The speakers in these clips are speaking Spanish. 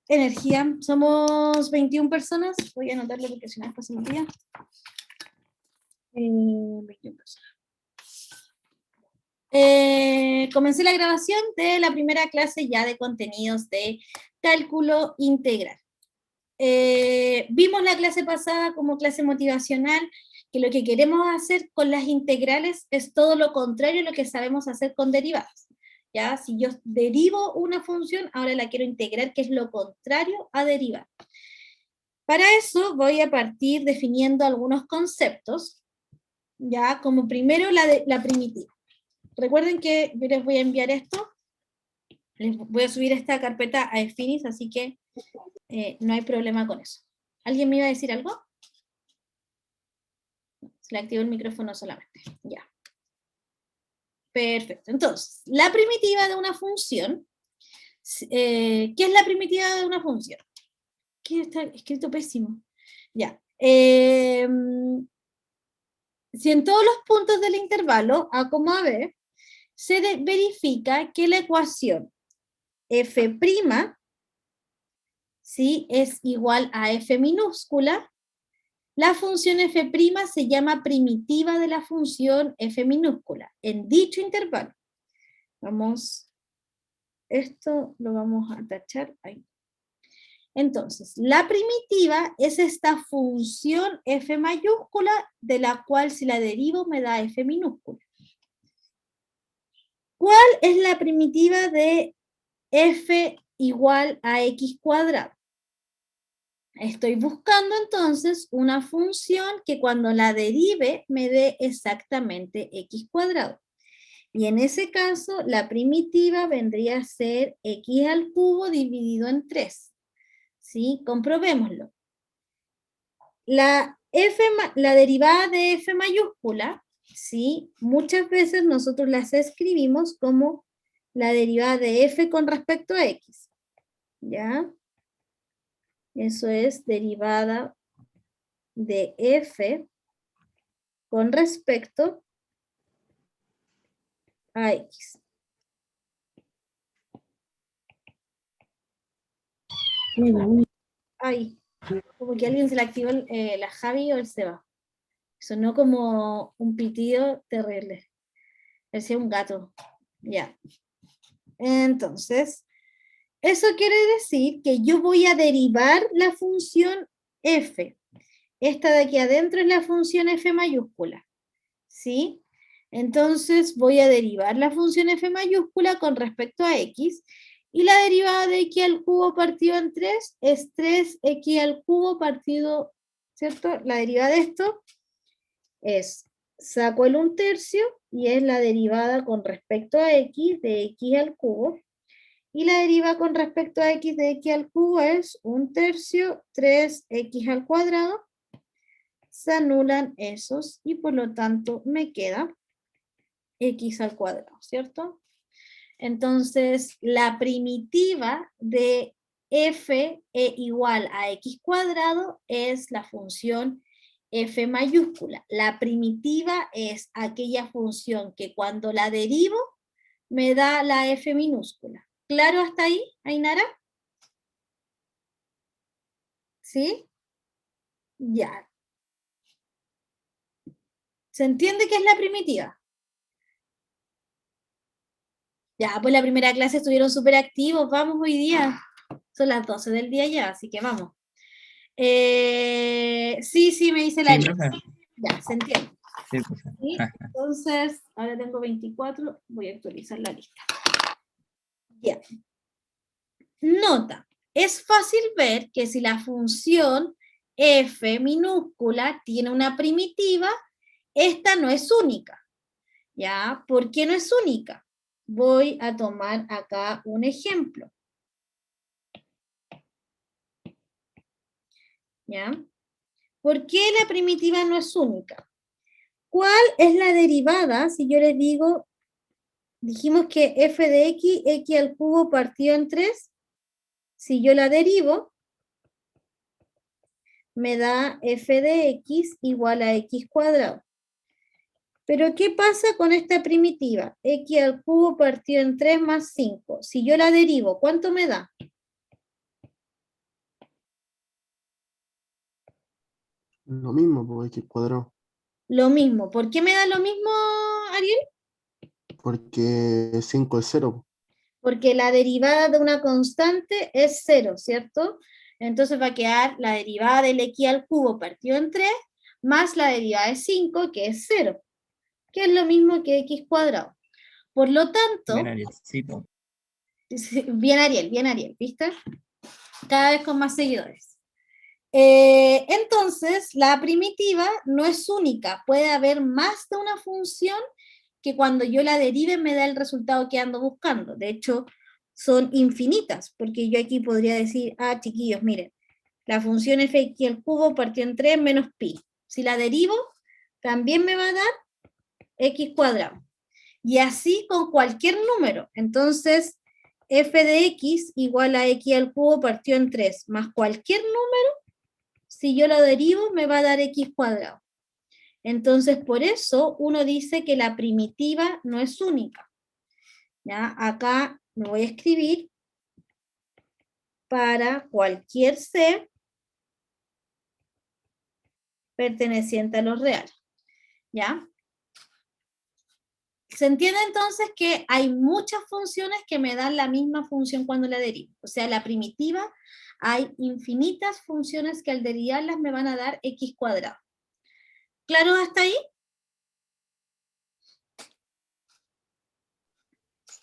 energía. Somos 21 personas. Voy a anotarlo porque si no después se me olvida. 21 personas. Comencé la grabación de la primera clase ya de contenidos de cálculo integral. Vimos la clase pasada como clase motivacional, que lo que queremos hacer con las integrales es todo lo contrario a lo que sabemos hacer con derivadas. ¿Ya? Si yo derivo una función, ahora la quiero integrar, que es lo contrario a derivar. Para eso voy a partir definiendo algunos conceptos, ya, como primero la primitiva. Recuerden que yo les voy a enviar esto, les voy a subir esta carpeta a Efinis, así que no hay problema con eso. ¿Alguien me iba a decir algo? Se le activó el micrófono solamente, ya. Perfecto, entonces, la primitiva de una función, ¿qué es la primitiva de una función? ¿Qué está escrito pésimo? Ya. Si en todos los puntos del intervalo A, B, se verifica que la ecuación f', ¿sí?, es igual a f minúscula, la función f' se llama primitiva de la función f minúscula, en dicho intervalo. Vamos, esto lo vamos a tachar ahí. Entonces, la primitiva es esta función f mayúscula, de la cual si la derivo me da f minúscula. ¿Cuál es la primitiva de f igual a x cuadrado? Estoy buscando entonces una función que cuando la derive me dé exactamente x cuadrado. Y en ese caso, la primitiva vendría a ser x al cubo dividido en 3. ¿Sí? Comprobémoslo. La derivada de f mayúscula, ¿sí?, muchas veces nosotros las escribimos como la derivada de f con respecto a x. ¿Ya? Eso es derivada de f con respecto a x. Ay, como que a alguien se le activó la Javi o el Seba. Sonó como un pitido terrible. Parecía un gato. Ya. Entonces, eso quiere decir que yo voy a derivar la función f. Esta de aquí adentro es la función f mayúscula. ¿Sí? Entonces voy a derivar la función f mayúscula con respecto a x, y la derivada de x al cubo partido en 3 es 3x al cubo partido, ¿cierto? La derivada de esto es, saco el 1/3 y es la derivada con respecto a x de x al cubo, y la derivada con respecto a x de x al cubo es 1/3, 3x al cuadrado. Se anulan esos y por lo tanto me queda x al cuadrado, ¿cierto? Entonces, la primitiva de f igual a x cuadrado es la función f mayúscula. La primitiva es aquella función que cuando la derivo me da la f minúscula. ¿Claro hasta ahí, Ainara? ¿Sí? Ya. ¿Se entiende qué es la primitiva? Ya, pues la primera clase estuvieron súper activos, vamos hoy día. Son las 12 del día ya, así que vamos. Sí, me dice la Sí, lista. profe. Ya, se entiende. Sí, profe. ¿Sí? Entonces, ahora tengo 24, voy a actualizar la lista. Ya. Nota, es fácil ver que si la función f minúscula tiene una primitiva, esta no es única. ¿Ya? ¿Por qué no es única? Voy a tomar acá un ejemplo. ¿Ya? ¿Por qué la primitiva no es única? ¿Cuál es la derivada si yo les digo, dijimos que f de x, x al cubo partido en 3, si yo la derivo, me da f de x igual a x cuadrado. Pero ¿qué pasa con esta primitiva? X al cubo partido en 3 más 5. Si yo la derivo, ¿cuánto me da? Lo mismo, pues x cuadrado. Lo mismo. ¿Por qué me da lo mismo, Ariel? Porque 5 es cero. Porque la derivada de una constante es 0, ¿cierto? Entonces va a quedar la derivada del x al cubo partido en 3 más la derivada de 5, que es 0, que es lo mismo que x cuadrado. Por lo Bien, tanto, Arielcito. bien Ariel, ¿viste? Cada vez con más seguidores. Entonces, la primitiva no es única, puede haber más de una función que cuando yo la derive me da el resultado que ando buscando. De hecho, son infinitas, porque yo aquí podría decir, ah, chiquillos, miren, la función f al cubo partió en 3 menos pi. Si la derivo, también me va a dar x cuadrado. Y así con cualquier número. Entonces, f de x igual a x al cubo partió en 3, más cualquier número, si yo lo derivo, me va a dar x cuadrado. Entonces, por eso uno dice que la primitiva no es única. ¿Ya? Acá me voy a escribir para cualquier c perteneciente a los reales. ¿Ya? Se entiende entonces que hay muchas funciones que me dan la misma función cuando la derivo. O sea, la primitiva, hay infinitas funciones que al derivarlas me van a dar x cuadrado. ¿Claro hasta ahí?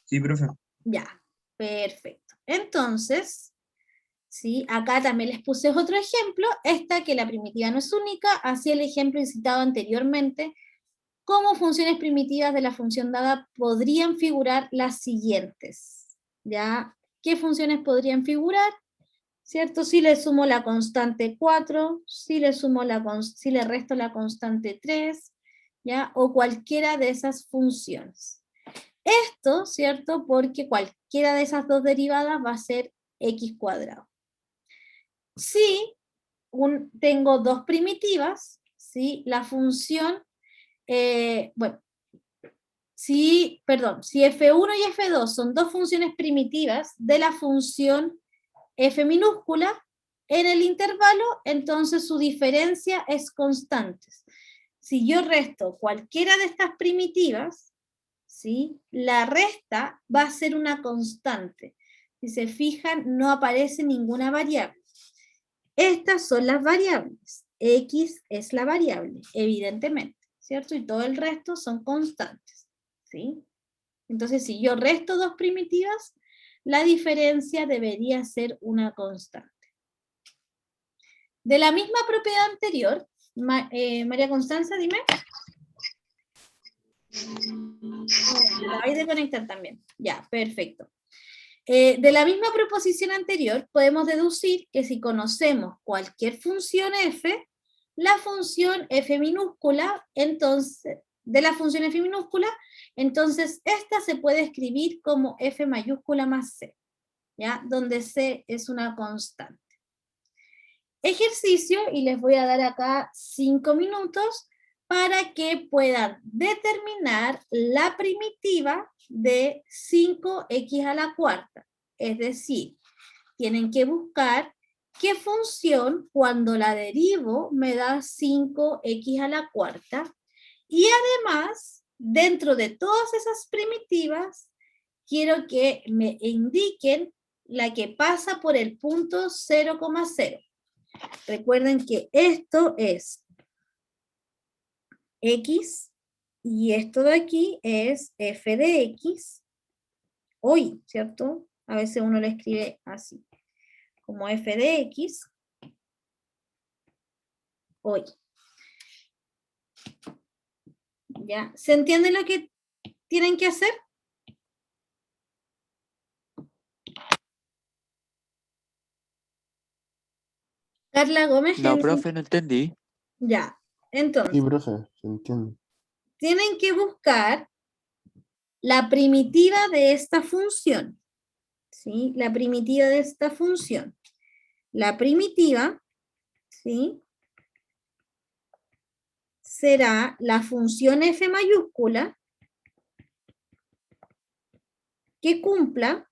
Sí, profe. Ya, perfecto. Entonces, ¿sí? Acá también les puse otro ejemplo, esta que la primitiva no es única, así el ejemplo citado anteriormente, como funciones primitivas de la función dada podrían figurar las siguientes. ¿Ya? ¿Qué funciones podrían figurar? ¿Cierto? Si le sumo la constante 4, si le resto la constante 3, ¿ya? O cualquiera de esas funciones. Esto, ¿cierto? Porque cualquiera de esas dos derivadas va a ser x cuadrado. Si tengo dos primitivas, ¿sí? La función, bueno, si f1 y f2 son dos funciones primitivas de la función f minúscula en el intervalo, entonces su diferencia es constante. Si yo resto cualquiera de estas primitivas, ¿sí? La resta va a ser una constante. Si se fijan, no aparece ninguna variable. Estas son las variables. X es la variable, evidentemente, ¿cierto? Y todo el resto son constantes, ¿sí? Entonces, si yo resto dos primitivas, la diferencia debería ser una constante. De la misma propiedad anterior, María Constanza, dime. La vais a conectar también. Ya, perfecto. De la misma proposición anterior, podemos deducir que si conocemos cualquier función f, la función f minúscula, entonces, de la función f minúscula, entonces esta se puede escribir como f mayúscula más c, ¿ya? Donde c es una constante. Ejercicio, y les voy a dar acá 5 minutos para que puedan determinar la primitiva de 5x a la cuarta. Es decir, tienen que buscar qué función cuando la derivo me da 5x a la cuarta. Y además, dentro de todas esas primitivas, quiero que me indiquen la que pasa por el punto 0,0. Recuerden que esto es x y esto de aquí es f de x hoy, ¿cierto? A veces uno lo escribe así, como f de x hoy. ¿Ya? ¿Se entiende lo que tienen que hacer? Carla Gómez. No, profe, no entendí. Ya, Sí, entonces, profe, se entiende. tienen que buscar la primitiva de esta función, ¿sí? La primitiva de esta función. La primitiva, ¿sí? Será la función f mayúscula que cumpla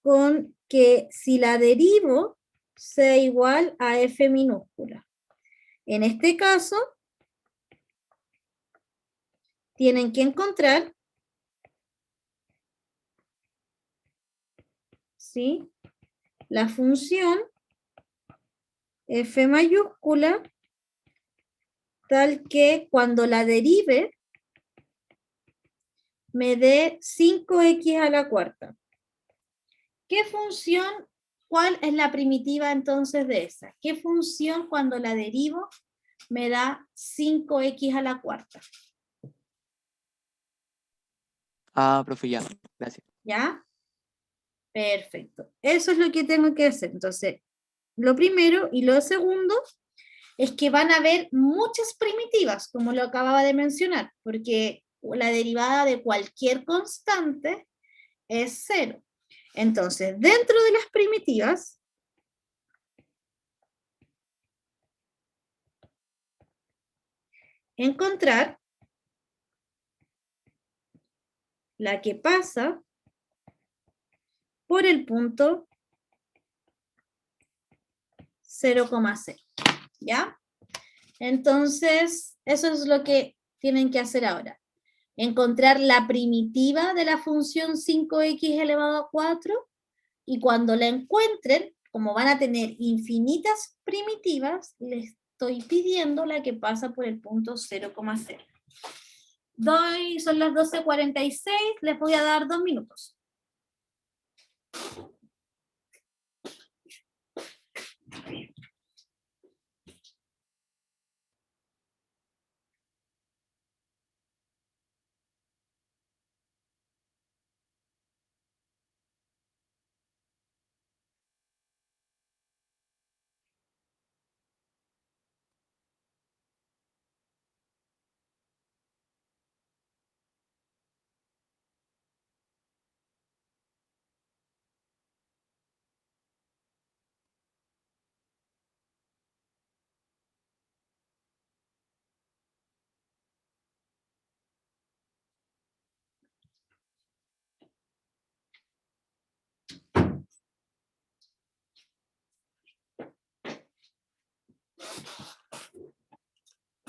con que si la derivo, sea igual a f minúscula. En este caso, tienen que encontrar, ¿sí?, la función f mayúscula tal que cuando la derive me dé 5x a la cuarta. ¿Qué función, cuál es la primitiva entonces de esa? ¿Qué función cuando la derivo me da 5x a la cuarta? Ah, profe, ya. Gracias. ¿Ya? Perfecto. Eso es lo que tengo que hacer. Entonces, lo primero y lo segundo es que van a haber muchas primitivas, como lo acababa de mencionar, porque la derivada de cualquier constante es 0. Entonces, dentro de las primitivas, encontrar la que pasa por el punto 0,0. ¿Ya? Entonces, eso es lo que tienen que hacer ahora. Encontrar la primitiva de la función 5x elevado a 4 y cuando la encuentren, como van a tener infinitas primitivas, les estoy pidiendo la que pasa por el punto 0,0. Son las 12:46, les voy a dar 2 minutos.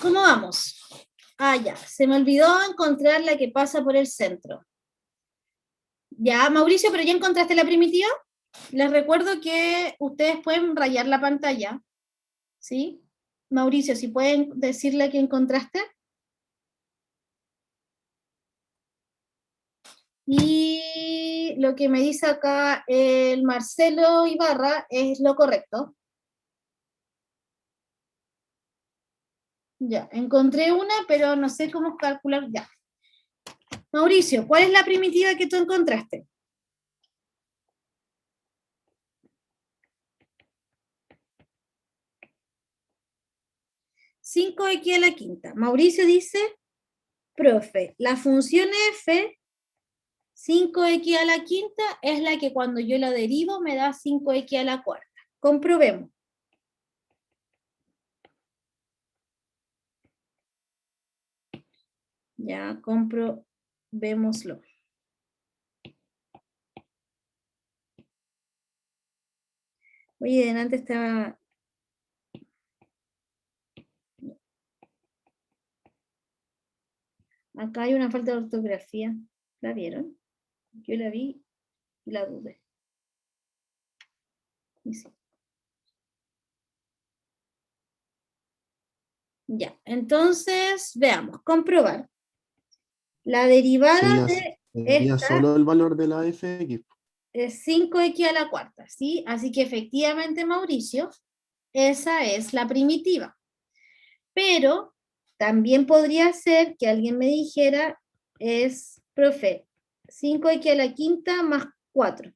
¿Cómo vamos? Ah, ya, se me olvidó encontrar la que pasa por el centro. Ya, Mauricio, ¿pero ya encontraste la primitiva? Les recuerdo que ustedes pueden rayar la pantalla, ¿sí? Mauricio, si pueden decirle que encontraste. Y lo que me dice acá el Marcelo Ibarra es lo correcto. Ya, encontré una, pero no sé cómo calcular. Ya. Mauricio, ¿cuál es la primitiva que tú encontraste? (5x a la quinta). Mauricio dice, profe, la función f, 5x a la quinta, es la que cuando yo la derivo me da 5x a la cuarta. Comprobemos. Ya, comprobémoslo. Oye, delante estaba... Acá hay una falta de ortografía. ¿La vieron? Yo la vi y la dudé. Y sí. Ya, entonces veamos, comprobar. La derivada de Sería esta solo el valor de la fx. es 5x a la cuarta, ¿sí? Así que efectivamente, Mauricio, esa es la primitiva. Pero también podría ser que alguien me dijera, profe, 5x a la quinta más 4,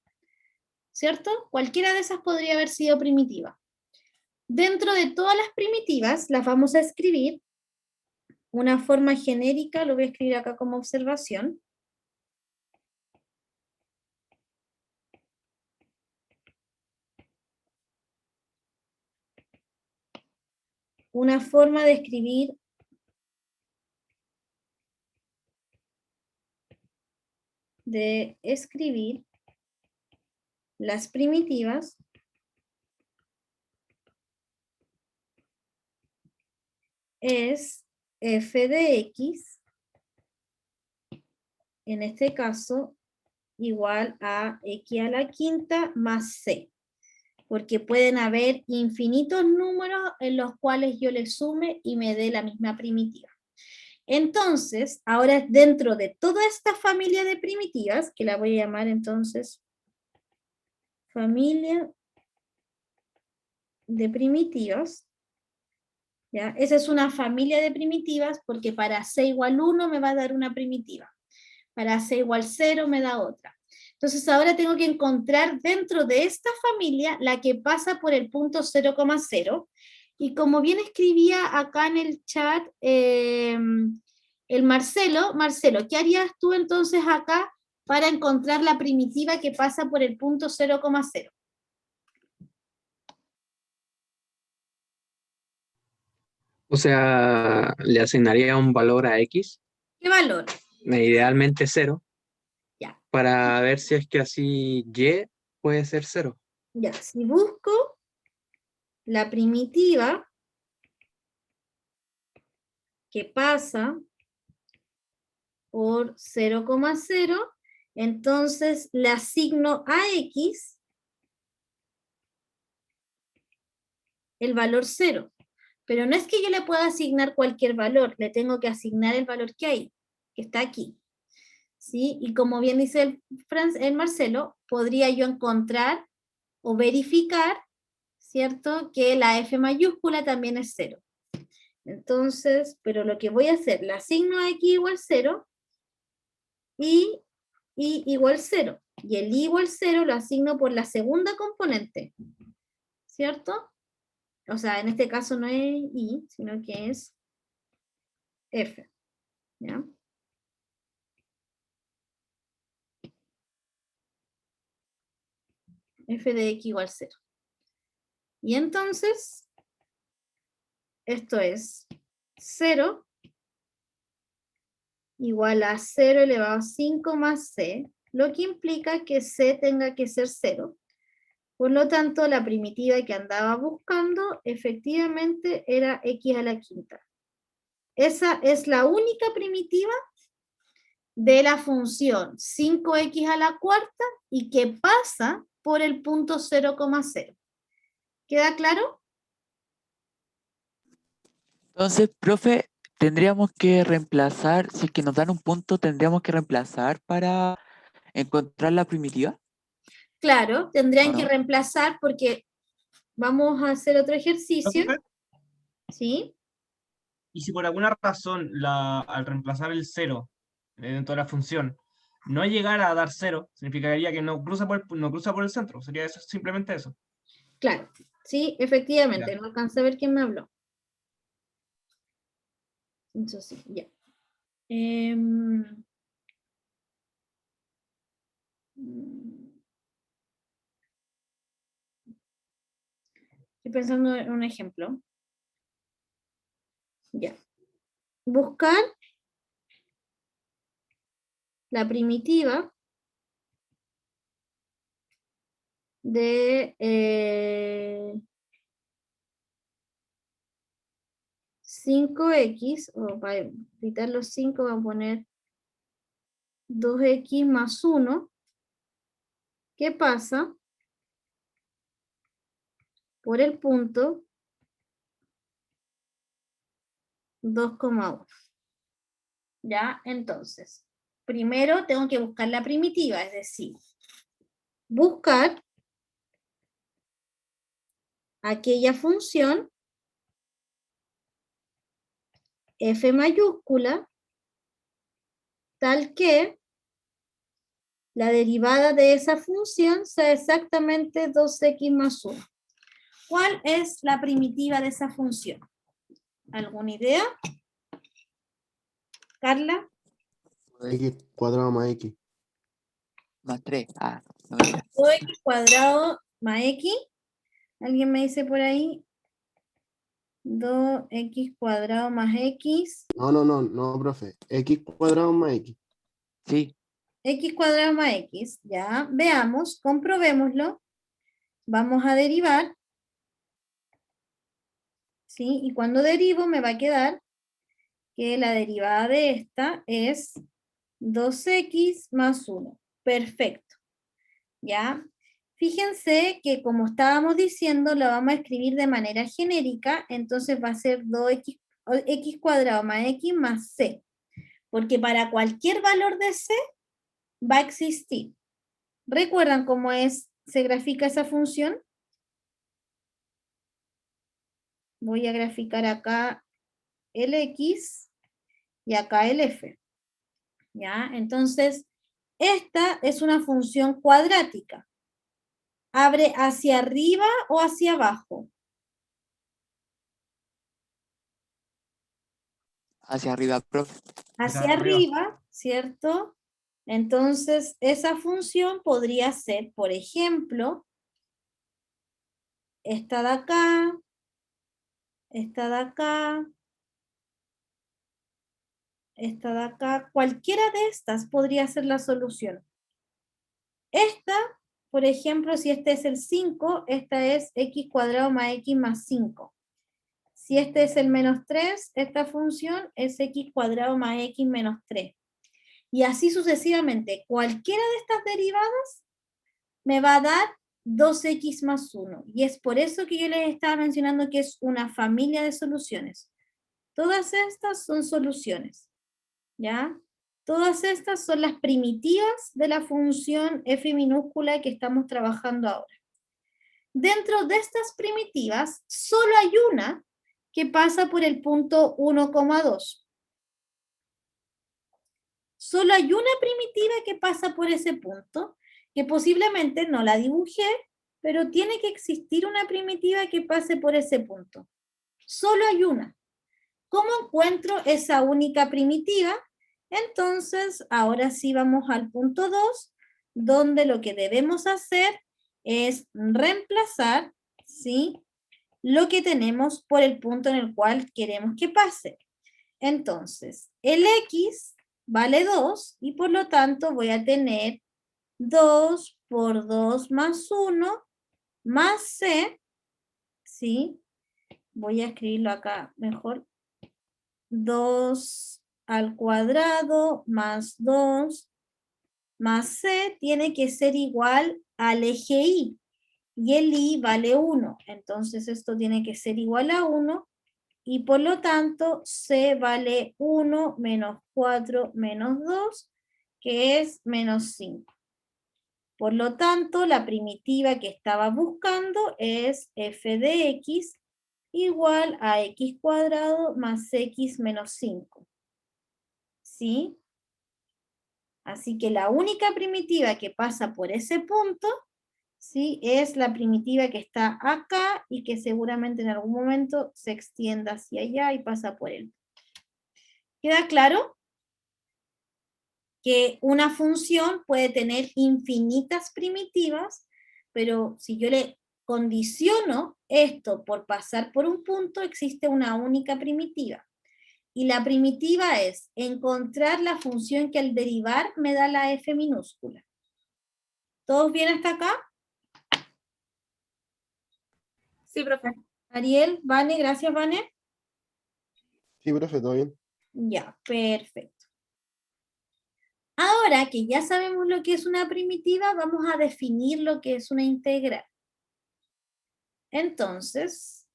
¿cierto? Cualquiera de esas podría haber sido primitiva. Dentro de todas las primitivas, las vamos a escribir una forma genérica, lo voy a escribir acá como observación. Una forma de escribir las primitivas es f de x, en este caso, igual a x a la quinta más c. Porque pueden haber infinitos números en los cuales yo le sume y me dé la misma primitiva. Entonces, ahora dentro de toda esta familia de primitivas, que la voy a llamar entonces familia de primitivas, ¿ya? Esa es una familia de primitivas porque para c igual 1 me va a dar una primitiva. Para c igual 0 me da otra. Entonces ahora tengo que encontrar dentro de esta familia la que pasa por el punto 0,0. Y como bien escribía acá en el chat el Marcelo, ¿qué harías tú entonces acá para encontrar la primitiva que pasa por el punto 0,0? O sea, le asignaría un valor a X, ¿Qué valor? idealmente 0, Ya, para ver si es que así Y puede ser 0. ya. Si busco la primitiva que pasa por 0,0, entonces le asigno a X el valor 0. Pero no es que yo le pueda asignar cualquier valor, le tengo que asignar el valor que hay, que está aquí. ¿Sí? Y como bien dice el Marcelo, podría yo encontrar o verificar, ¿cierto?, que la F mayúscula también es 0. Entonces, pero lo que voy a hacer, le asigno a X igual 0 y Y igual 0. Y el Y igual 0 lo asigno por la segunda componente, ¿cierto? O sea, en este caso no es Y, sino que es F. ¿Ya? F de X igual 0. Y entonces, esto es 0 igual a 0 elevado a 5 más C, lo que implica que C tenga que ser 0. Por lo tanto, la primitiva que andaba buscando efectivamente era X a la quinta. Esa es la única primitiva de la función 5x a la cuarta y que pasa por el punto 0,0. ¿Queda claro? Entonces, profe, tendríamos que reemplazar, si es que nos dan un punto, tendríamos que reemplazar para encontrar la primitiva. Claro, tendrían ¿O que no? reemplazar porque vamos a hacer otro ejercicio. Profe, ¿Sí? y si por alguna razón al reemplazar el 0 dentro de la función no llegara a dar 0, significaría que no cruza por el centro. Sería eso, simplemente eso. Claro. Sí, efectivamente. Ya. No alcancé a ver quién me habló. Entonces, sí, ya. Estoy pensando en un ejemplo. Ya. Buscar la primitiva de 5x, o para evitar los 5 voy a poner 2x más 1, ¿qué pasa? Por el punto 2,1. ¿Ya? Entonces, primero tengo que buscar la primitiva, es decir, buscar aquella función f mayúscula tal que la derivada de esa función sea exactamente 2x más 1. ¿Cuál es la primitiva de esa función? ¿Alguna idea? Carla. X cuadrado más X. Más 3. Ah, no mentira. 2x cuadrado más x. ¿Alguien me dice por ahí? 2x cuadrado más x. No, profe. X cuadrado más X. Sí, X cuadrado más x. Ya, veamos, comprobémoslo. Vamos a derivar. ¿sí? Y cuando derivo me va a quedar que la derivada de esta es 2x más 1. Perfecto. ¿Ya? Fíjense que como estábamos diciendo, lo vamos a escribir de manera genérica, entonces va a ser 2x x cuadrado más x más c. Porque para cualquier valor de c va a existir. ¿Recuerdan cómo se grafica esa función? Voy a graficar acá el x y acá el f. ¿Ya? Entonces, esta es una función cuadrática. ¿Abre hacia arriba o hacia abajo? Hacia arriba, profe. Hacia arriba, ¿cierto? Entonces, esa función podría ser, por ejemplo, esta de acá, esta de acá, esta de acá. Cualquiera de estas podría ser la solución. Esta, por ejemplo, si este es el 5, esta es x cuadrado más x más 5. Si este es el menos 3, esta función es x cuadrado más x menos 3. Y así sucesivamente. Cualquiera de estas derivadas me va a dar 2x más 1. Y es por eso que yo les estaba mencionando que es una familia de soluciones. Todas estas son soluciones. ¿Ya? Todas estas son las primitivas de la función f minúscula que estamos trabajando ahora. Dentro de estas primitivas, solo hay una que pasa por el punto 1,2. Solo hay una primitiva que pasa por ese punto, que posiblemente no la dibujé, pero tiene que existir una primitiva que pase por ese punto. Solo hay una. ¿Cómo encuentro esa única primitiva? Entonces, ahora sí vamos al punto 2, donde lo que debemos hacer es reemplazar, ¿sí?, lo que tenemos por el punto en el cual queremos que pase. Entonces, el x vale 2 y por lo tanto voy a tener 2 por 2 más 1 más c, ¿sí? Voy a escribirlo acá mejor. 2 al cuadrado más 2 más c tiene que ser igual al eje y. Y el i vale 1. Entonces esto tiene que ser igual a 1. Y por lo tanto, c vale 1 menos 4 menos 2, que es menos 5. Por lo tanto, la primitiva que estaba buscando es f de x igual a x cuadrado más x menos 5. ¿Sí? Así que la única primitiva que pasa por ese punto, ¿sí?, es la primitiva que está acá y que seguramente en algún momento se extienda hacia allá y pasa por él. ¿Queda claro? Que una función puede tener infinitas primitivas, pero si yo le condiciono esto por pasar por un punto, existe una única primitiva. Y la primitiva es encontrar la función que al derivar me da la f minúscula. ¿Todos bien hasta acá? Sí, profe. Ariel, Vane, gracias, Vane. Sí, profe, todo bien. Ya, perfecto. Ahora que ya sabemos lo que es una primitiva, vamos a definir lo que es una integral. Entonces,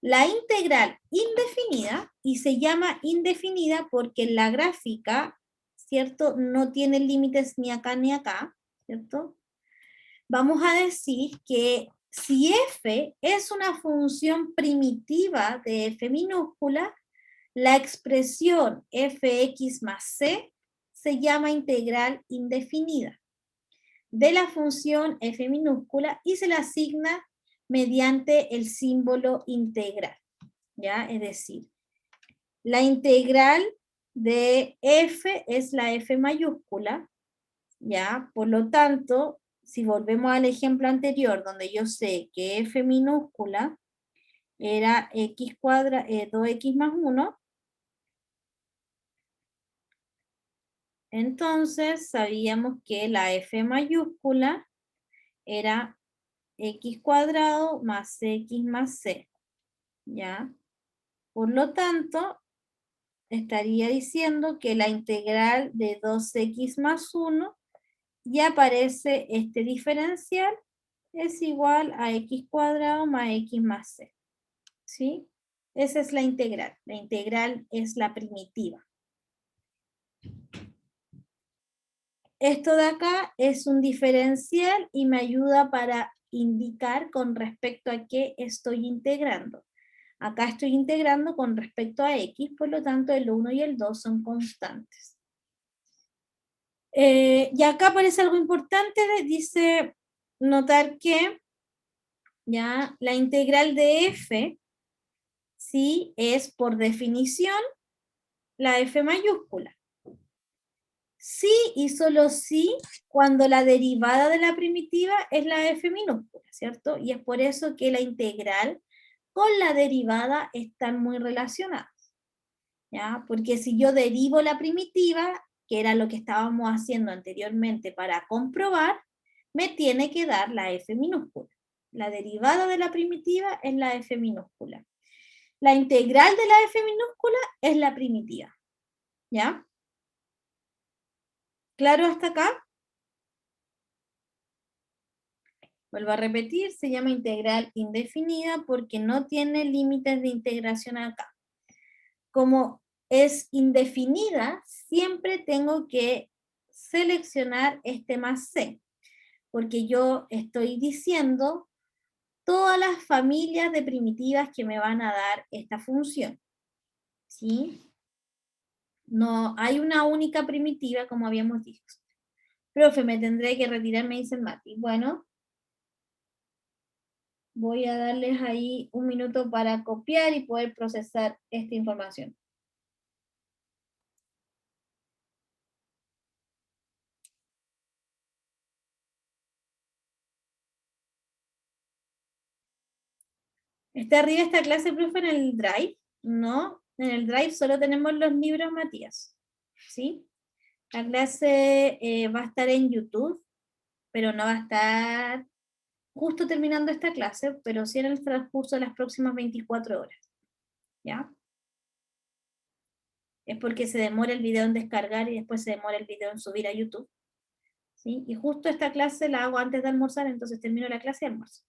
la integral indefinida, y se llama indefinida porque en la gráfica, ¿cierto?, no tiene límites ni acá ni acá, ¿cierto? Vamos a decir que si f es una función primitiva de f minúscula, la expresión fx más c se llama integral indefinida de la función f minúscula y se la asigna mediante el símbolo integral, ¿ya? Es decir, la integral de f es la f mayúscula, ¿ya? Por lo tanto, si volvemos al ejemplo anterior, donde yo sé que f minúscula era x cuadrado, 2x más 1, entonces sabíamos que la f mayúscula era x cuadrado más x más c, ¿ya? Por lo tanto, estaría diciendo que la integral de 2x más 1 ya aparece este diferencial es igual a x cuadrado más x más c. ¿Sí? Esa es la integral. La integral es la primitiva. Esto de acá es un diferencial y me ayuda para indicar con respecto a qué estoy integrando. Acá estoy integrando con respecto a x, por lo tanto el 1 y el 2 son constantes. Y acá aparece algo importante, dice notar que ya la integral de f, ¿sí? Es por definición la f mayúscula. Sí y solo sí cuando la derivada de la primitiva es la f minúscula, ¿cierto? Y es por eso que la integral con la derivada están muy relacionadas, ¿ya? Porque si yo derivo la primitiva, que era lo que estábamos haciendo anteriormente para comprobar, me tiene que dar la f minúscula. La derivada de la primitiva es la f minúscula. La integral de la f minúscula es la primitiva, ¿ya? ¿Claro hasta acá? Vuelvo a repetir, se llama integral indefinida porque no tiene límites de integración acá. Como es indefinida, siempre tengo que seleccionar este más c, porque yo estoy diciendo todas las familias de primitivas que me van a dar esta función. ¿Sí? No hay una única primitiva, como habíamos dicho. Profe, me tendré que retirar, me dice el Mati. Bueno, voy a darles ahí un minuto para copiar y poder procesar esta información. ¿Está arriba esta clase, profe, en el Drive? No, en el Drive solo tenemos los libros, Matías. ¿Sí? La clase va a estar en YouTube, pero no va a estar justo terminando esta clase, pero sí en el transcurso de las próximas 24 horas. ¿Ya? Es porque se demora el video en descargar y después se demora el video en subir a YouTube. ¿Sí? Y justo esta clase la hago antes de almorzar, entonces termino la clase y almuerzo.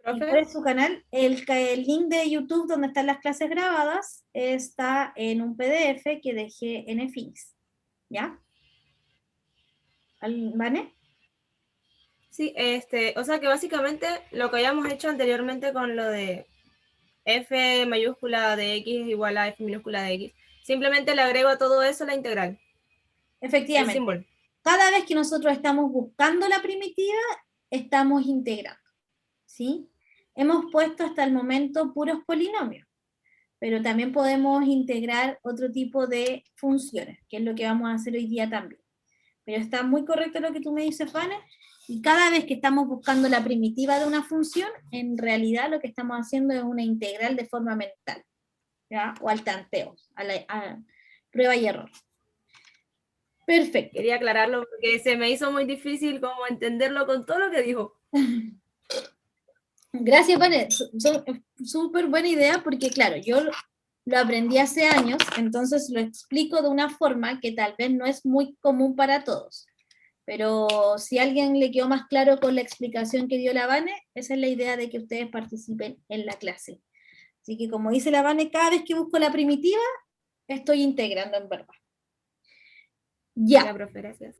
¿Y cuál Profe, es su canal? El link de YouTube donde están las clases grabadas está en un PDF que dejé en Phoenix. ¿Ya? ¿Vale? sí, o sea que básicamente lo que habíamos hecho anteriormente con lo de f mayúscula de x igual a f minúscula de x, simplemente le agrego a todo eso la integral, el Efectivamente. símbolo. Cada vez que nosotros estamos buscando la primitiva, estamos integrando. ¿Sí? Hemos puesto hasta el momento puros polinomios, pero también podemos integrar otro tipo de funciones, que es lo que vamos a hacer hoy día también. Pero está muy correcto lo que tú me dices, Vane, y cada vez que estamos buscando la primitiva de una función, en realidad lo que estamos haciendo es una integral de forma mental, ¿ya? O al tanteo, a prueba y error. Perfecto. Quería aclararlo porque se me hizo muy difícil como entenderlo con todo lo que dijo. Gracias, Vane. Súper buena idea porque, claro, yo lo aprendí hace años, entonces lo explico de una forma que tal vez no es muy común para todos. Pero si a alguien le quedó más claro con la explicación que dio la Vane, esa es la idea de que ustedes participen en la clase. Así que como dice la Vane, cada vez que busco la primitiva, estoy integrando en verdad. Ya. Profe, gracias.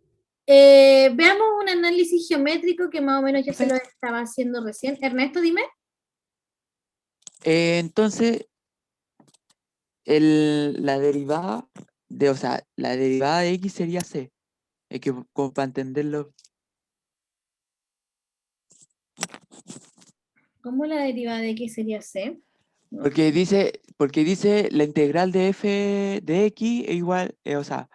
Veamos un análisis geométrico que más o menos yo se lo estaba haciendo recién. Ernesto, dime. Entonces, la derivada de, o sea, la derivada de x sería c. Es que como para entenderlo. ¿Cómo la derivada de x sería c? Porque dice la integral de f de x es igual, o sea,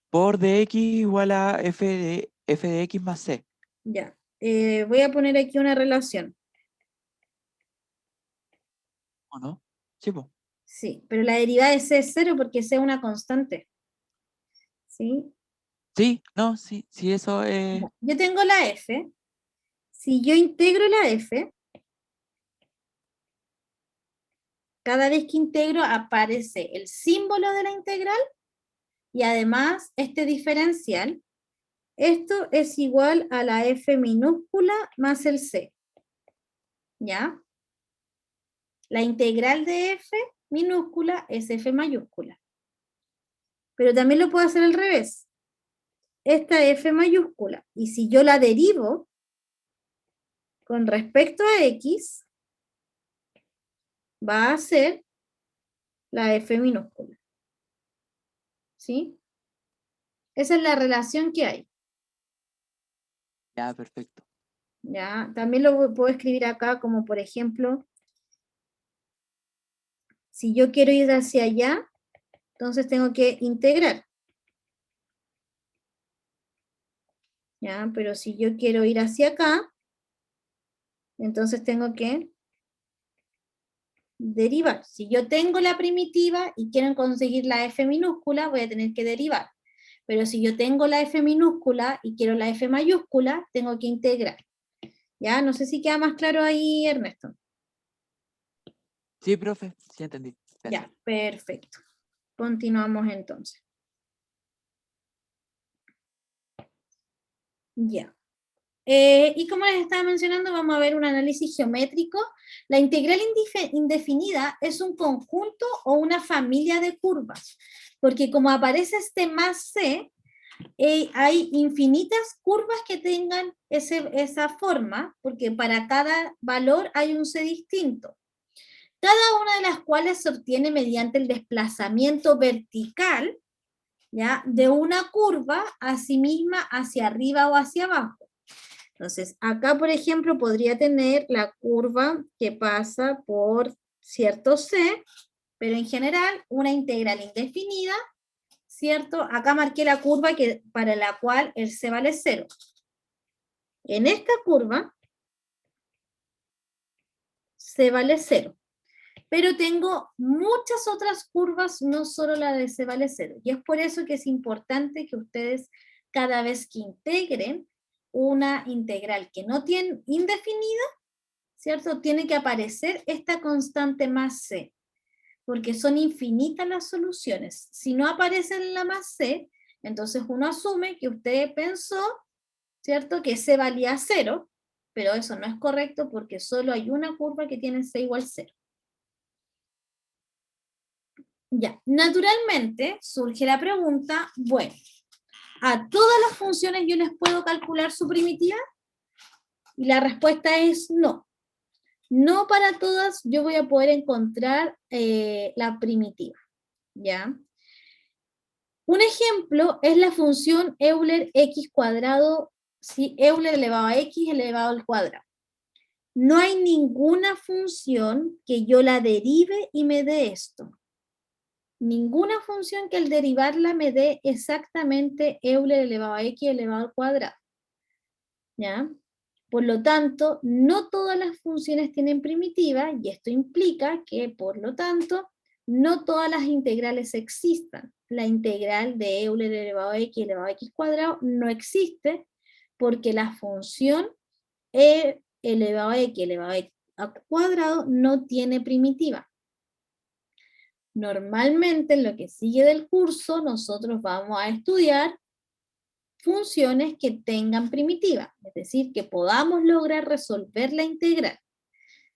por de x igual a f de x más c. Ya. Voy a poner aquí una relación. ¿O no? Sí, po. Sí, pero la derivada de c es 0 porque c es una constante. ¿Sí? Sí, no, sí, sí, eso es. Yo tengo la f. Si yo integro la f, Cada vez que integro aparece el símbolo de la integral y además este diferencial. Esto es igual a la f minúscula más el c. ¿Ya? La integral de f minúscula es f mayúscula. Pero también lo puedo hacer al revés. Esta f mayúscula, y si yo la derivo con respecto a x, va a ser la f minúscula. ¿Sí? Esa es la relación que hay. Ya, perfecto. ¿Ya? También lo puedo escribir acá como, por ejemplo, si yo quiero ir hacia allá, entonces tengo que integrar. ¿Ya? Pero si yo quiero ir hacia acá, entonces tengo que derivar. Si yo tengo la primitiva y quiero conseguir la f minúscula, voy a tener que derivar. Pero si yo tengo la f minúscula y quiero la f mayúscula, tengo que integrar. ¿Ya? No sé si queda más claro ahí, Ernesto. Sí, profe, sí entendí. Gracias. Ya, perfecto. Continuamos entonces. Ya. Y como les estaba mencionando, vamos a ver un análisis geométrico. La integral indefinida es un conjunto o una familia de curvas, porque como aparece este más c, hay infinitas curvas que tengan esa forma, porque para cada valor hay un c distinto. Cada una de las cuales se obtiene mediante el desplazamiento vertical, ¿ya?, de una curva a sí misma hacia arriba o hacia abajo. Entonces, acá, por ejemplo, podría tener la curva que pasa por cierto c, pero en general una integral indefinida, ¿cierto? Acá marqué la curva para la cual el c vale 0. En esta curva, c vale 0. Pero tengo muchas otras curvas, no solo la de c vale 0. Y es por eso que es importante que ustedes, cada vez que integren una integral que no tiene indefinida, ¿cierto?, tiene que aparecer esta constante más c, porque son infinitas las soluciones. Si no aparece en la más c, entonces uno asume que usted pensó, ¿cierto?, que c valía 0, pero eso no es correcto porque solo hay una curva que tiene c igual 0. Ya, naturalmente surge la pregunta, bueno, ¿a todas las funciones yo les puedo calcular su primitiva? Y la respuesta es no. No para todas yo voy a poder encontrar la primitiva, ¿ya? Un ejemplo es la función Euler x cuadrado, ¿sí? Euler elevado a x elevado al cuadrado. No hay ninguna función que yo la derive y me dé esto. Ninguna función que al derivarla me dé exactamente Euler elevado a x elevado al cuadrado. ¿Ya? Por lo tanto, no todas las funciones tienen primitiva y esto implica que, por lo tanto, no todas las integrales existan. La integral de Euler elevado a x elevado a x cuadrado no existe porque la función e elevado a x elevado a x cuadrado no tiene primitiva. Normalmente en lo que sigue del curso nosotros vamos a estudiar funciones que tengan primitiva, es decir, que podamos lograr resolver la integral,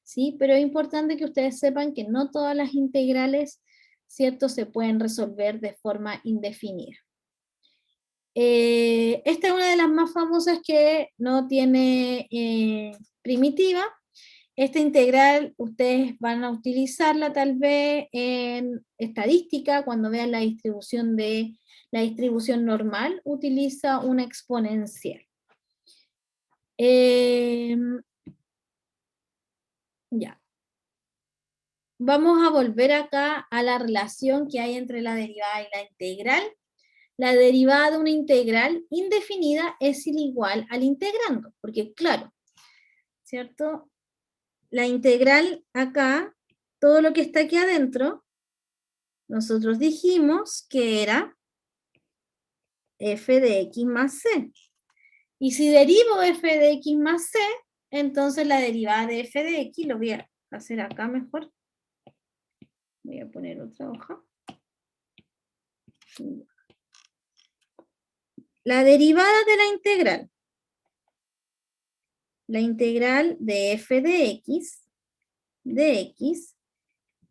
¿sí? Pero es importante que ustedes sepan que no todas las integrales, ¿cierto?, se pueden resolver de forma indefinida. Esta es una de las más famosas que no tiene primitiva. Esta integral ustedes van a utilizarla tal vez en estadística, cuando vean la distribución normal, utiliza una exponencial. Ya. Vamos a volver acá a la relación que hay entre la derivada y la integral. La derivada de una integral indefinida es igual al integrando, porque claro, ¿cierto? La integral acá, todo lo que está aquí adentro, nosotros dijimos que era f de x más c. Y si derivo f de x más c, entonces la derivada de f de x, lo voy a hacer acá mejor, Voy a poner otra hoja. La derivada de la integral. La integral de f de x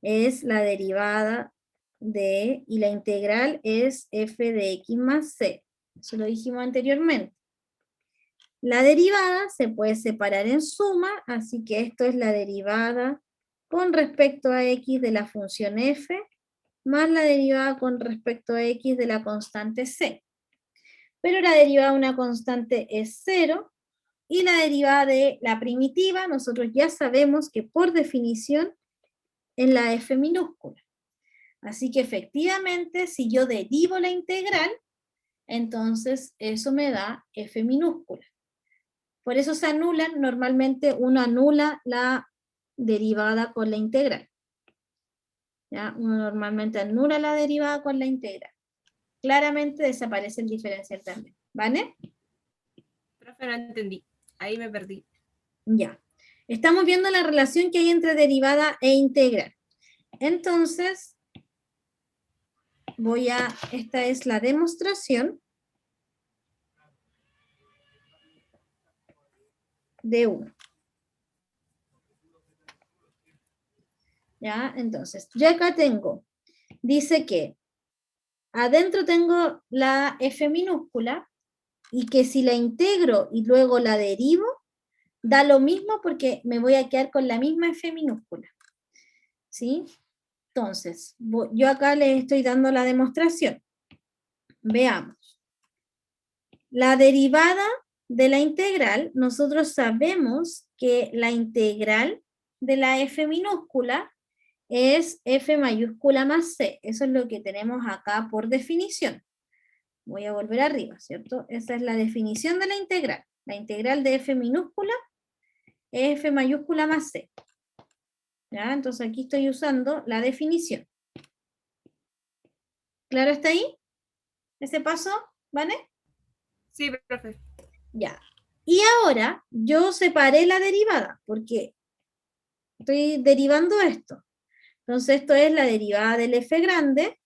es la derivada de, y la integral es f de x más c. Eso lo dijimos anteriormente. La derivada se puede separar en suma, así que esto es la derivada con respecto a x de la función f, más la derivada con respecto a x de la constante c. Pero la derivada de una constante es 0, y la derivada de la primitiva, nosotros ya sabemos que por definición es la f minúscula. Así que efectivamente, si yo derivo la integral, entonces eso me da f minúscula. Por eso se anulan, normalmente uno anula la derivada con la integral. ¿Ya? Uno normalmente anula la derivada con la integral. Claramente desaparece el diferencial también. ¿Vale? Profe, no entendí. Ahí me perdí. Ya. Estamos viendo la relación que hay entre derivada e integral. Entonces, esta es la demostración de 1. ¿Ya? Entonces, yo acá tengo, dice que adentro tengo la f minúscula y que si la integro y luego la derivo, da lo mismo porque me voy a quedar con la misma f minúscula. ¿Sí? Entonces, yo acá les estoy dando la demostración. Veamos. La derivada de la integral, nosotros sabemos que la integral de la f minúscula es f mayúscula más c. Eso es lo que tenemos acá por definición. Voy a volver arriba, ¿cierto? Esa es la definición de la integral. La integral de f minúscula es f mayúscula más c. ¿Ya? Entonces aquí estoy usando la definición. ¿Claro está ahí? ¿Ese paso? ¿Vale? Sí, profe. Ya. Y ahora yo separé la derivada, porque estoy derivando esto. Entonces esto es la derivada del f grande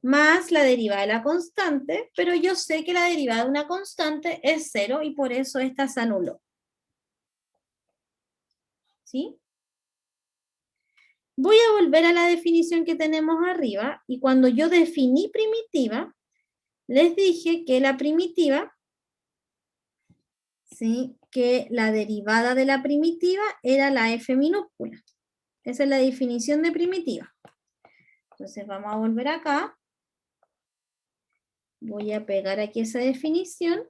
más la derivada de la constante, pero yo sé que la derivada de una constante es 0 y por eso esta se anuló. ¿Sí? Voy a volver a la definición que tenemos arriba y cuando yo definí primitiva, les dije que la primitiva, ¿sí? Que la derivada de la primitiva era la f minúscula. Esa es la definición de primitiva. Entonces vamos a volver acá. Voy a pegar aquí esa definición.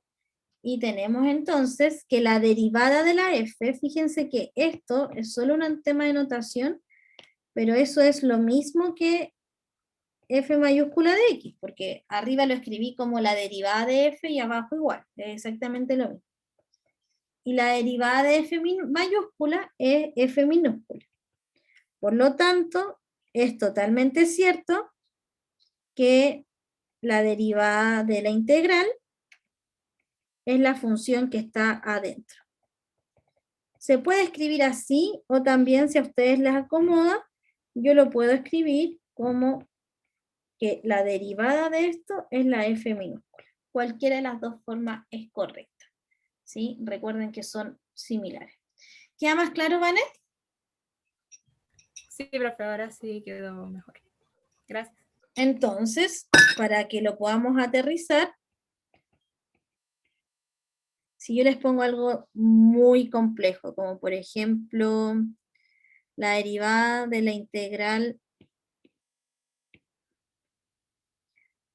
Y tenemos entonces que la derivada de la f, fíjense que esto es solo un tema de notación, pero eso es lo mismo que f mayúscula de x, porque arriba lo escribí como la derivada de f y abajo igual, es exactamente lo mismo. Y la derivada de f mayúscula es f minúscula. Por lo tanto, es totalmente cierto que la derivada de la integral es la función que está adentro. Se puede escribir así, o también si a ustedes les acomoda, yo lo puedo escribir como que la derivada de esto es la f minúscula. Cualquiera de las dos formas es correcta. ¿Sí? Recuerden que son similares. ¿Queda más claro, Vané? Sí, profe, ahora sí quedó mejor. Gracias. Entonces, para que lo podamos aterrizar, si yo les pongo algo muy complejo, como por ejemplo la derivada de la integral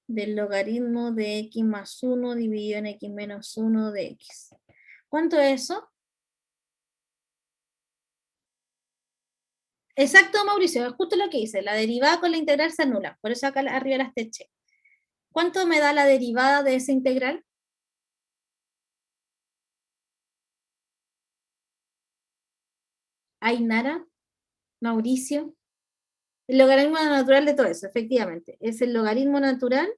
del logaritmo de x más 1 dividido en x menos 1 de x. ¿Cuánto es eso? Exacto, Mauricio, es justo lo que hice. La derivada con la integral se anula, por eso acá arriba las teché. ¿Cuánto me da la derivada de esa integral? Ainara, Mauricio. El logaritmo natural de todo eso, efectivamente. Es el logaritmo natural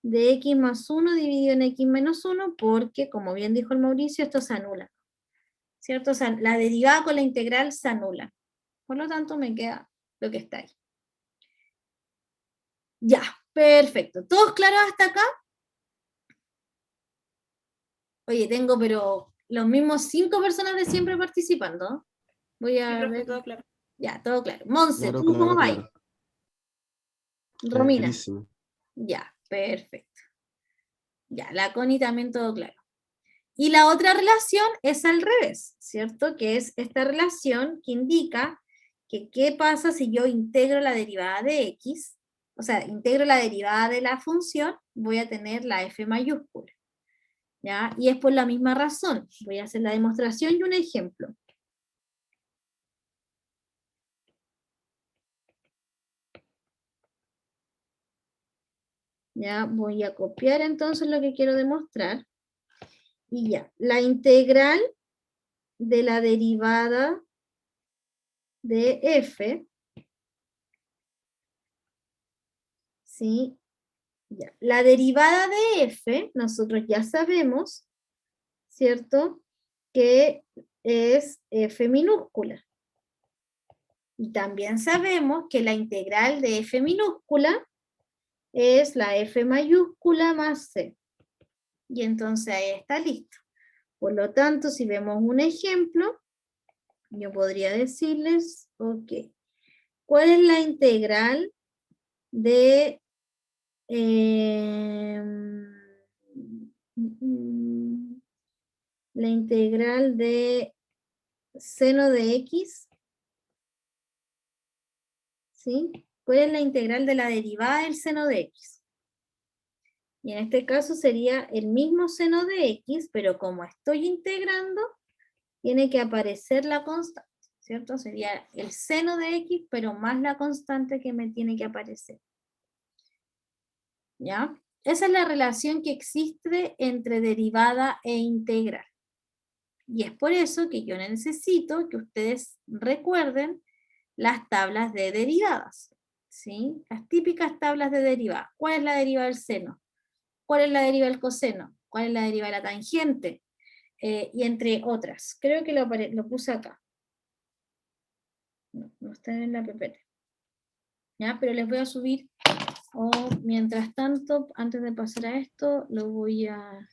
de x más 1 dividido en x menos 1, porque, como bien dijo el Mauricio, esto se anula. ¿Cierto? O sea, la derivada con la integral se anula. Por lo tanto, me queda lo que está ahí. Ya, perfecto. ¿Todos claros hasta acá? Oye, tengo pero los mismos 5 personas de siempre participando. Voy Sí, a profe, ver. todo claro. Ya, todo claro. Monse, Claro, ¿tú cómo claro, vas? claro. Romina. Clarísimo. Ya, perfecto. Ya, la Connie también todo claro. Y la otra relación es al revés, ¿cierto? Que es esta relación que indica que qué pasa si yo integro la derivada de x, o sea, integro la derivada de la función, voy a tener la f mayúscula. ¿Ya? Y es por la misma razón. Voy a hacer la demostración y un ejemplo. Ya, voy a copiar entonces lo que quiero demostrar. Y ya, la integral de la derivada de f, ¿sí? Ya. La derivada de f, nosotros ya sabemos, ¿cierto? Que es f minúscula. Y también sabemos que la integral de f minúscula es la f mayúscula más c. Y entonces ahí está listo. Por lo tanto, si vemos un ejemplo, yo podría decirles, ok, ¿cuál es la integral de la integral de seno de x? ¿Sí? ¿Cuál es la integral de la derivada del seno de x? Y en este caso sería el mismo seno de x, pero como estoy integrando, tiene que aparecer la constante, ¿cierto? Sería el seno de x, pero más la constante que me tiene que aparecer. ¿Ya? Esa es la relación que existe entre derivada e integral. Y es por eso que yo necesito que ustedes recuerden las tablas de derivadas, ¿sí? Las típicas tablas de derivadas. ¿Cuál es la deriva del seno? ¿Cuál es la deriva del coseno? ¿Cuál es la deriva de la tangente? Y entre otras. Creo que lo puse acá. No está en la PPT. ¿Ya? Pero les voy a subir, o mientras tanto, antes de pasar a esto, lo voy a...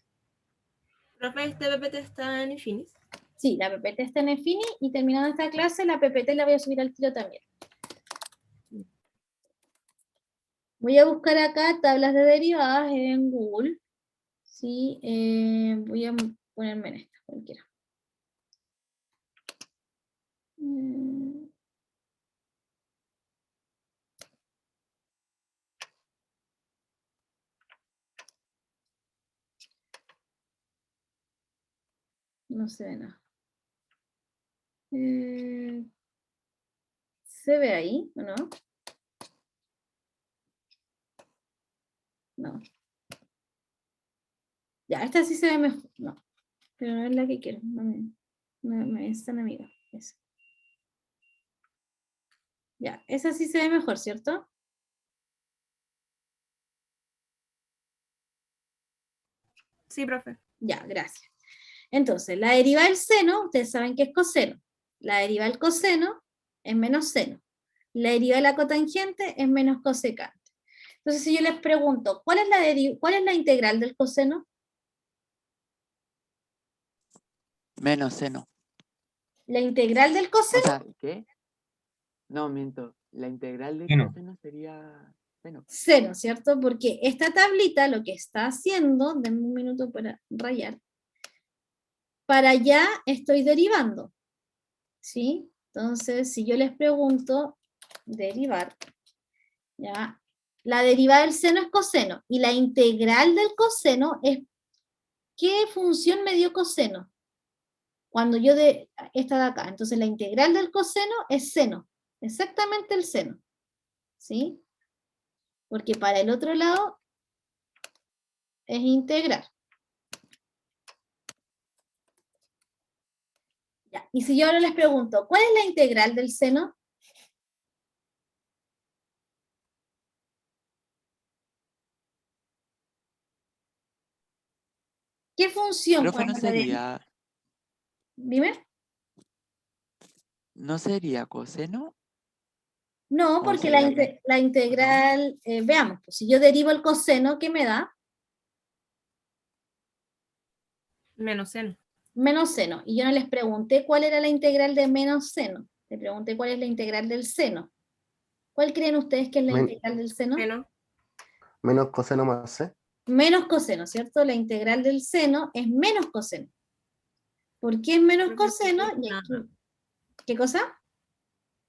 Profe, este PPT está en Infinis. Sí, la PPT está en Efini y terminando esta clase, la PPT la voy a subir al tiro también. Voy a buscar acá tablas de derivadas en Google. Sí, voy a ponerme en esta, cualquiera. No se ve nada. ¿Se ve ahí o no? No. Ya, esta sí se ve mejor. No, pero no es la que quiero. No me es tan amiga. Esa. Ya, esa sí se ve mejor, ¿cierto? Sí, profe. Ya, gracias. Entonces, la deriva del seno, ustedes saben que es coseno. La deriva del coseno es menos seno. La deriva de la cotangente es menos cosecante. Entonces, si yo les pregunto, ¿cuál es la integral del coseno? Menos seno. La integral del O coseno, sea, ¿qué? No, miento. La integral del Seno. coseno sería seno. seno, ¿cierto? Porque esta tablita lo que está haciendo, denme un minuto para rayar, para allá estoy derivando, ¿sí? Entonces, si yo les pregunto, derivar, ¿ya? La derivada del seno es coseno, y la integral del coseno es, ¿qué función me dio coseno? Cuando yo esta de acá, entonces la integral del coseno es seno, exactamente el seno, ¿sí? Porque para el otro lado es integrar. Ya. Y si yo ahora les pregunto, ¿cuál es la integral del seno? ¿Qué función Profe, cuando la Dime. ¿no sería coseno? No, ¿Cómo porque sería? la integral, veamos, pues, si yo derivo el coseno, ¿qué me da? Menos seno. Menos seno. Y yo no les pregunté cuál era la integral de menos seno. Les pregunté cuál es la integral del seno. ¿Cuál creen ustedes que es la Men- integral del seno? Menos. menos coseno más C. Menos coseno, ¿cierto? La integral del seno es menos coseno. ¿Por qué es menos Creo que no coseno? entiendo Y aquí- nada. ¿Qué cosa?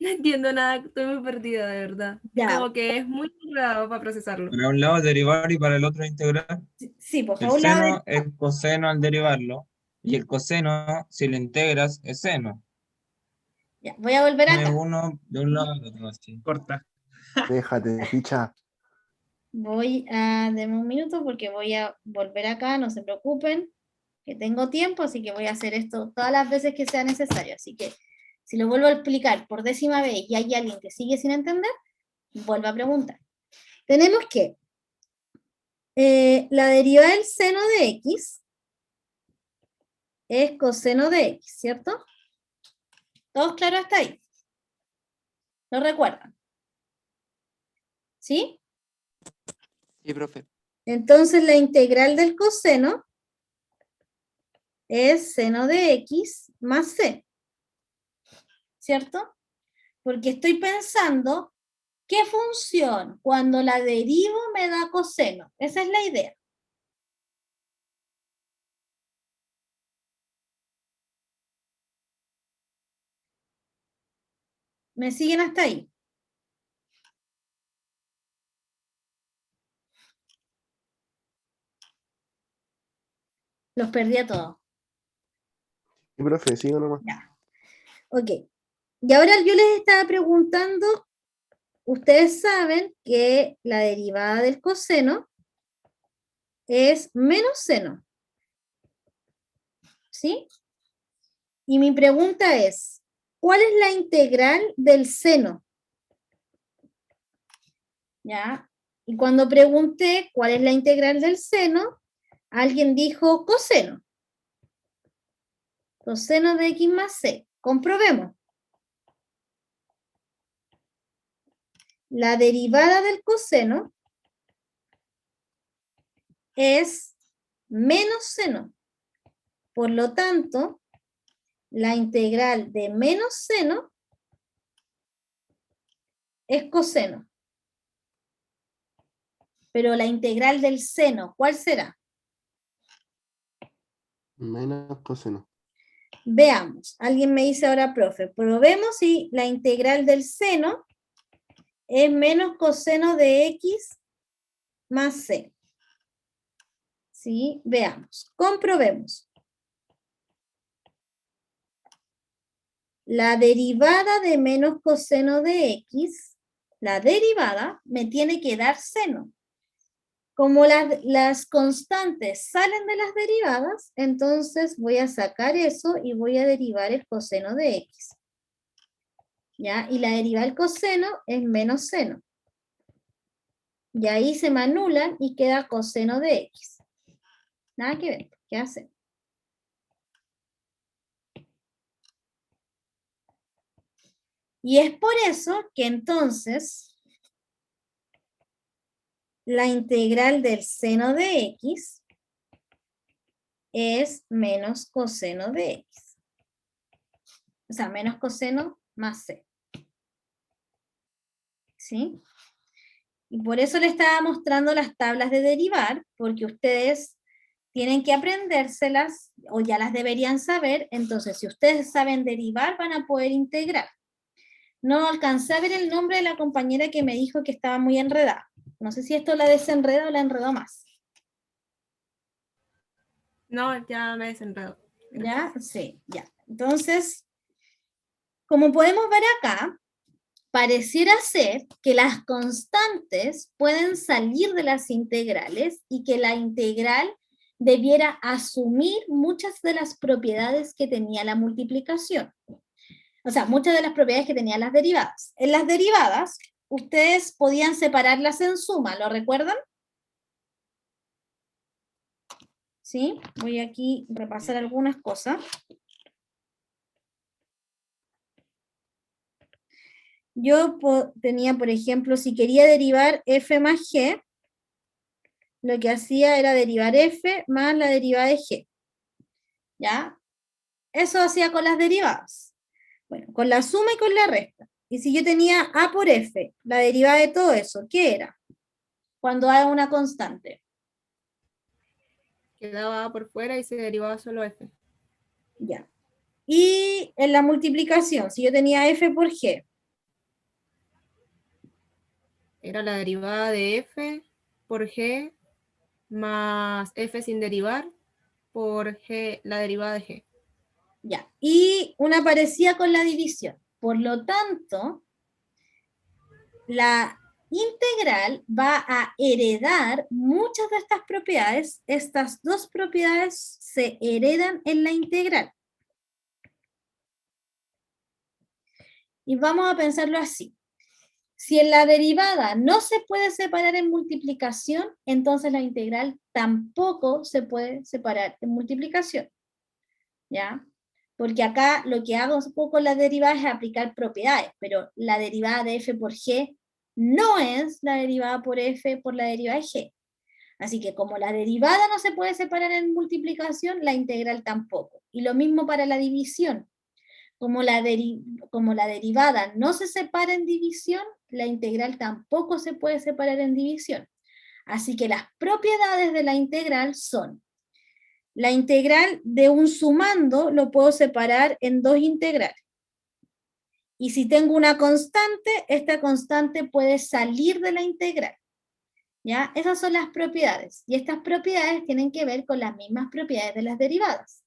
No entiendo nada, estoy muy perdida, de verdad. Es Ya, como que es muy raro para procesarlo. Para un lado derivar y para el otro integrar. sí, pues El a un lado seno es coseno al derivarlo y el coseno, si lo integras, es seno. ya, voy a volver No es acá. uno de un lado al otro así. Corta. Déjate, ficha. Voy a, denme un minuto porque voy a volver acá, no se preocupen, que tengo tiempo, así que voy a hacer esto todas las veces que sea necesario. Así que si lo vuelvo a explicar por 10ª vez y hay alguien que sigue sin entender, vuelvo a preguntar. Tenemos que la derivada del seno de x es coseno de x, ¿cierto? ¿Todos claros hasta ahí? ¿Lo recuerdan? ¿Sí? Sí, profe. Entonces la integral del coseno es seno de x más c, ¿cierto? Porque estoy pensando qué función cuando la derivo me da coseno. Esa es la idea. ¿Me siguen hasta ahí? Los perdí a todos. Y profe, sigo nomás. Ya. Ok. Y ahora yo les estaba preguntando, ustedes saben que la derivada del coseno es menos seno. ¿Sí? Y mi pregunta es, ¿cuál es la integral del seno? ¿Ya? Y cuando pregunté cuál es la integral del seno, alguien dijo coseno. Coseno de x más c. Comprobemos. La derivada del coseno es menos seno. Por lo tanto, la integral de menos seno es coseno. Pero la integral del seno, ¿cuál será? Menos coseno. Veamos. Alguien me dice ahora, profe, probemos si la integral del seno es menos coseno de x más c. ¿Sí? Veamos. Comprobemos. La derivada de menos coseno de x, la derivada me tiene que dar seno. Como las constantes salen de las derivadas, entonces voy a sacar eso y voy a derivar el coseno de x. ¿Ya? Y la derivada del coseno es menos seno. Y ahí se me anulan y queda coseno de x. Nada que ver. ¿Qué hace? Y es por eso que entonces la integral del seno de x es menos coseno de x. O sea, menos coseno más c. ¿Sí? Y por eso le estaba mostrando las tablas de derivar, porque ustedes tienen que aprendérselas, o ya las deberían saber. Entonces, si ustedes saben derivar, van a poder integrar. No alcancé a ver el nombre de la compañera que me dijo que estaba muy enredada. No sé si esto la desenreda o la enredó más. No, ya me desenredo. ¿Ya? Sí, ya. Entonces, como podemos ver acá, pareciera ser que las constantes pueden salir de las integrales y que la integral debiera asumir muchas de las propiedades que tenía la multiplicación. O sea, muchas de las propiedades que tenían las derivadas. En las derivadas, ustedes podían separarlas en suma, ¿lo recuerdan? ¿Sí? Voy aquí a repasar algunas cosas. yo tenía, por ejemplo, si quería derivar f más g, lo que hacía era derivar f más la derivada de g. ¿Ya? Eso hacía con las derivadas. Bueno, con la suma y con la resta. Y si yo tenía a por f, la derivada de todo eso, ¿qué era? Cuando a es una constante. Quedaba A por fuera y se derivaba solo F. Ya. Y en la multiplicación, si yo tenía f por g, Era la derivada de F por G más F sin derivar por G, la derivada de G. ya. Y una parecida con la división. Por lo tanto, la integral va a heredar muchas de estas propiedades. Estas dos propiedades se heredan en la integral. Y vamos a pensarlo así. Si en la derivada no se puede separar en multiplicación, entonces la integral tampoco se puede separar en multiplicación. ¿Ya? Porque acá lo que hago un poco con la derivada es aplicar propiedades, pero la derivada de f por g no es la derivada por f por la derivada de g. Así que como la derivada no se puede separar en multiplicación, la integral tampoco. Y lo mismo para la división. Como la derivada no se separa en división, la integral tampoco se puede separar en división. Así que las propiedades de la integral son: la integral de un sumando lo puedo separar en dos integrales. Y si tengo una constante, esta constante puede salir de la integral. ¿Ya? Esas son las propiedades. Y estas propiedades tienen que ver con las mismas propiedades de las derivadas.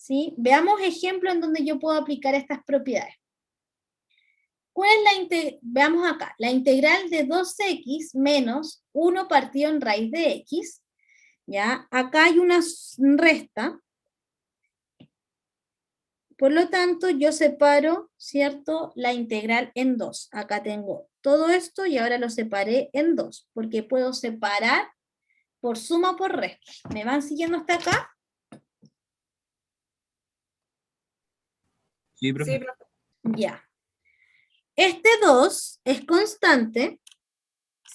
¿Sí? Veamos ejemplos en donde yo puedo aplicar estas propiedades. ¿Cuál es veamos acá, la integral de 2x menos 1 partido en raíz de x. ¿Ya? Acá hay una resta. Por lo tanto, yo separo, ¿cierto?, la integral en dos. Acá tengo todo esto y ahora lo separé en dos, porque puedo separar por suma o por resta. ¿Me van siguiendo hasta acá? Sí, profe. Sí, profe. Ya. Este 2 es constante,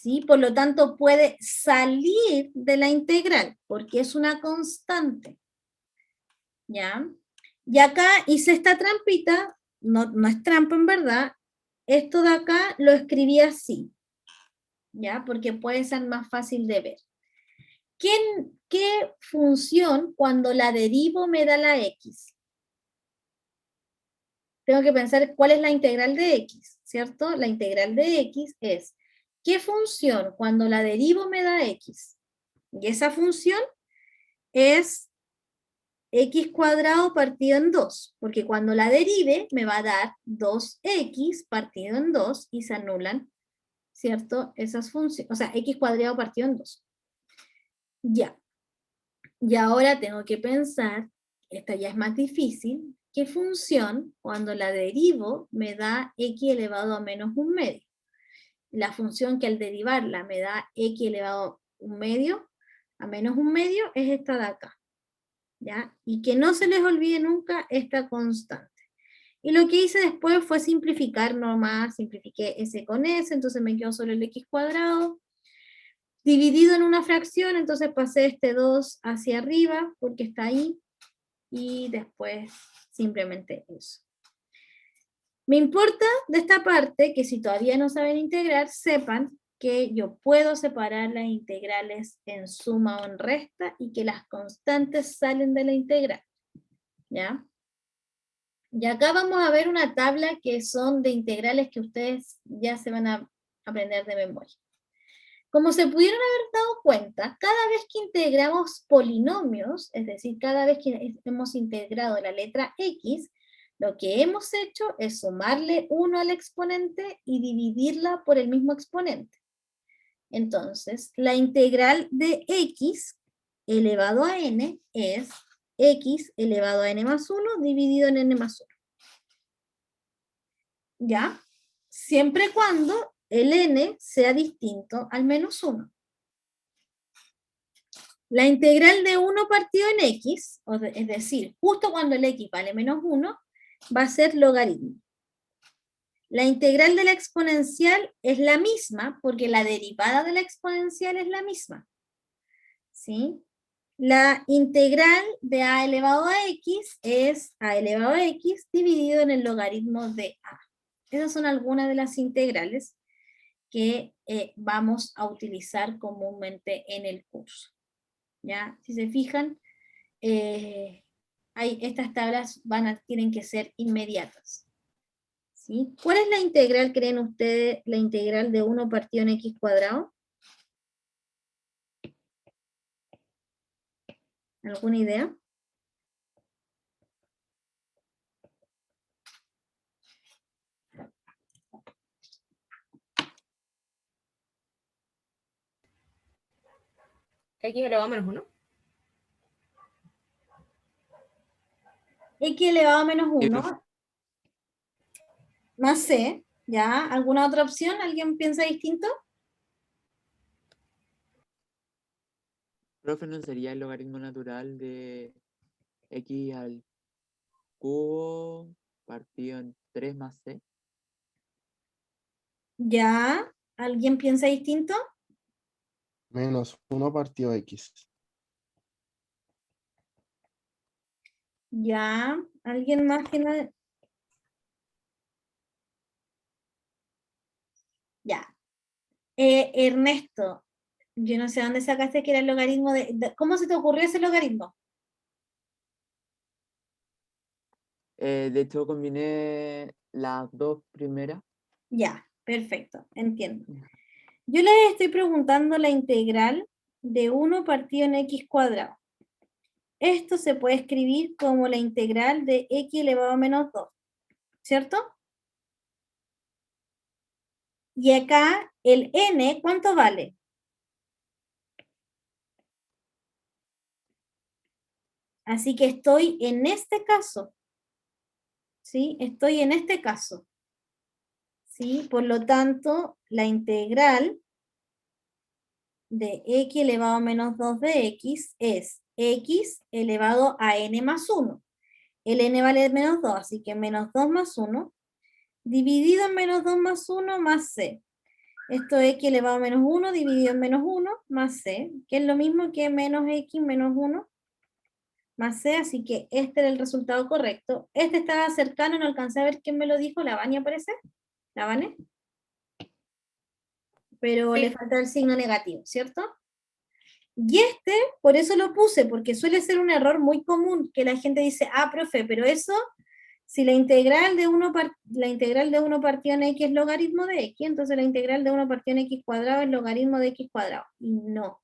¿sí? Por lo tanto, puede salir de la integral, porque es una constante. ¿Ya? Y acá hice esta trampita, no es trampa en verdad, esto de acá lo escribí así, ¿ya? Porque puede ser más fácil de ver. ¿Qué función cuando la derivo me da la x? Tengo que pensar cuál es la integral de x, ¿cierto? La integral de x es, ¿qué función cuando la derivo me da x? Y esa función es x cuadrado partido en 2, porque cuando la derive me va a dar 2x partido en 2 y se anulan, ¿cierto? Esas funciones, o sea, x cuadrado partido en 2. Ya. Y ahora tengo que pensar, esta ya es más difícil, ¿qué función cuando la derivo me da x elevado a menos un medio? La función que al derivarla me da x elevado a un medio, a menos un medio, es esta de acá. ¿Ya? Y que no se les olvide nunca esta constante. Y lo que hice después fue simplificar nomás, simplifiqué s con s, entonces me quedó solo el x cuadrado, dividido en una fracción, entonces pasé este 2 hacia arriba, porque está ahí, y después simplemente eso. Me importa de esta parte, que si todavía no saben integrar, sepan que yo puedo separar las integrales en suma o en resta y que las constantes salen de la integral. ¿Ya? Y acá vamos a ver una tabla que son de integrales que ustedes ya se van a aprender de memoria. Como se pudieron haber dado cuenta, cada vez que integramos polinomios, es decir, cada vez que hemos integrado la letra x, lo que hemos hecho es sumarle 1 al exponente y dividirla por el mismo exponente. Entonces, la integral de x elevado a n es x elevado a n más 1 dividido en n más 1. ¿Ya? Siempre y cuando el n sea distinto al menos 1. La integral de 1 partido en x, es decir, justo cuando el x vale menos 1, va a ser logaritmo. La integral de la exponencial es la misma, porque la derivada de la exponencial es la misma. ¿Sí? La integral de a elevado a x es a elevado a x dividido en el logaritmo de a. Esas son algunas de las integrales que vamos a utilizar comúnmente en el curso. ¿Ya? Si se fijan, estas tablas tienen que ser inmediatas. ¿Sí? ¿Cuál es la integral, creen ustedes, la integral de 1 partido en x cuadrado? ¿Alguna idea? X elevado a menos 1. X elevado a menos Sí, 1 más c, ¿ya? ¿Alguna otra opción? ¿Alguien piensa distinto? profe, ¿no sería el logaritmo natural de x al cubo partido en 3 más c? ¿Ya? ¿Alguien piensa distinto? Menos 1 partido X. ¿Ya? ¿Alguien más que no? Ya. Ernesto, yo no sé dónde sacaste que era el logaritmo ¿cómo se te ocurrió ese logaritmo? De hecho, combiné las dos primeras. Ya, perfecto, entiendo. Yo les estoy preguntando la integral de 1 partido en x cuadrado. Esto se puede escribir como la integral de x elevado a menos 2, ¿cierto? Y acá el n, ¿cuánto vale? Así que estoy en este caso, ¿sí? Estoy en este caso, ¿sí? Por lo tanto, la integral de x elevado a menos 2 de x es x elevado a n más 1. El n vale menos 2, así que menos 2 más 1, dividido en menos 2 más 1 más c. Esto es x elevado a menos 1 dividido en menos 1 más c, que es lo mismo que menos x menos 1 más c, así que este era el resultado correcto. Este estaba cercano, no alcancé a ver quién me lo dijo, ¿la Vania parece? ¿La Vane? Pero Sí. le falta el signo negativo, ¿cierto? Y este, por eso lo puse, porque suele ser un error muy común, que la gente dice, ah, profe, pero eso, si la integral de 1 partido en x es logaritmo de x, entonces la integral de 1 partido en x cuadrado es logaritmo de x cuadrado. Y no.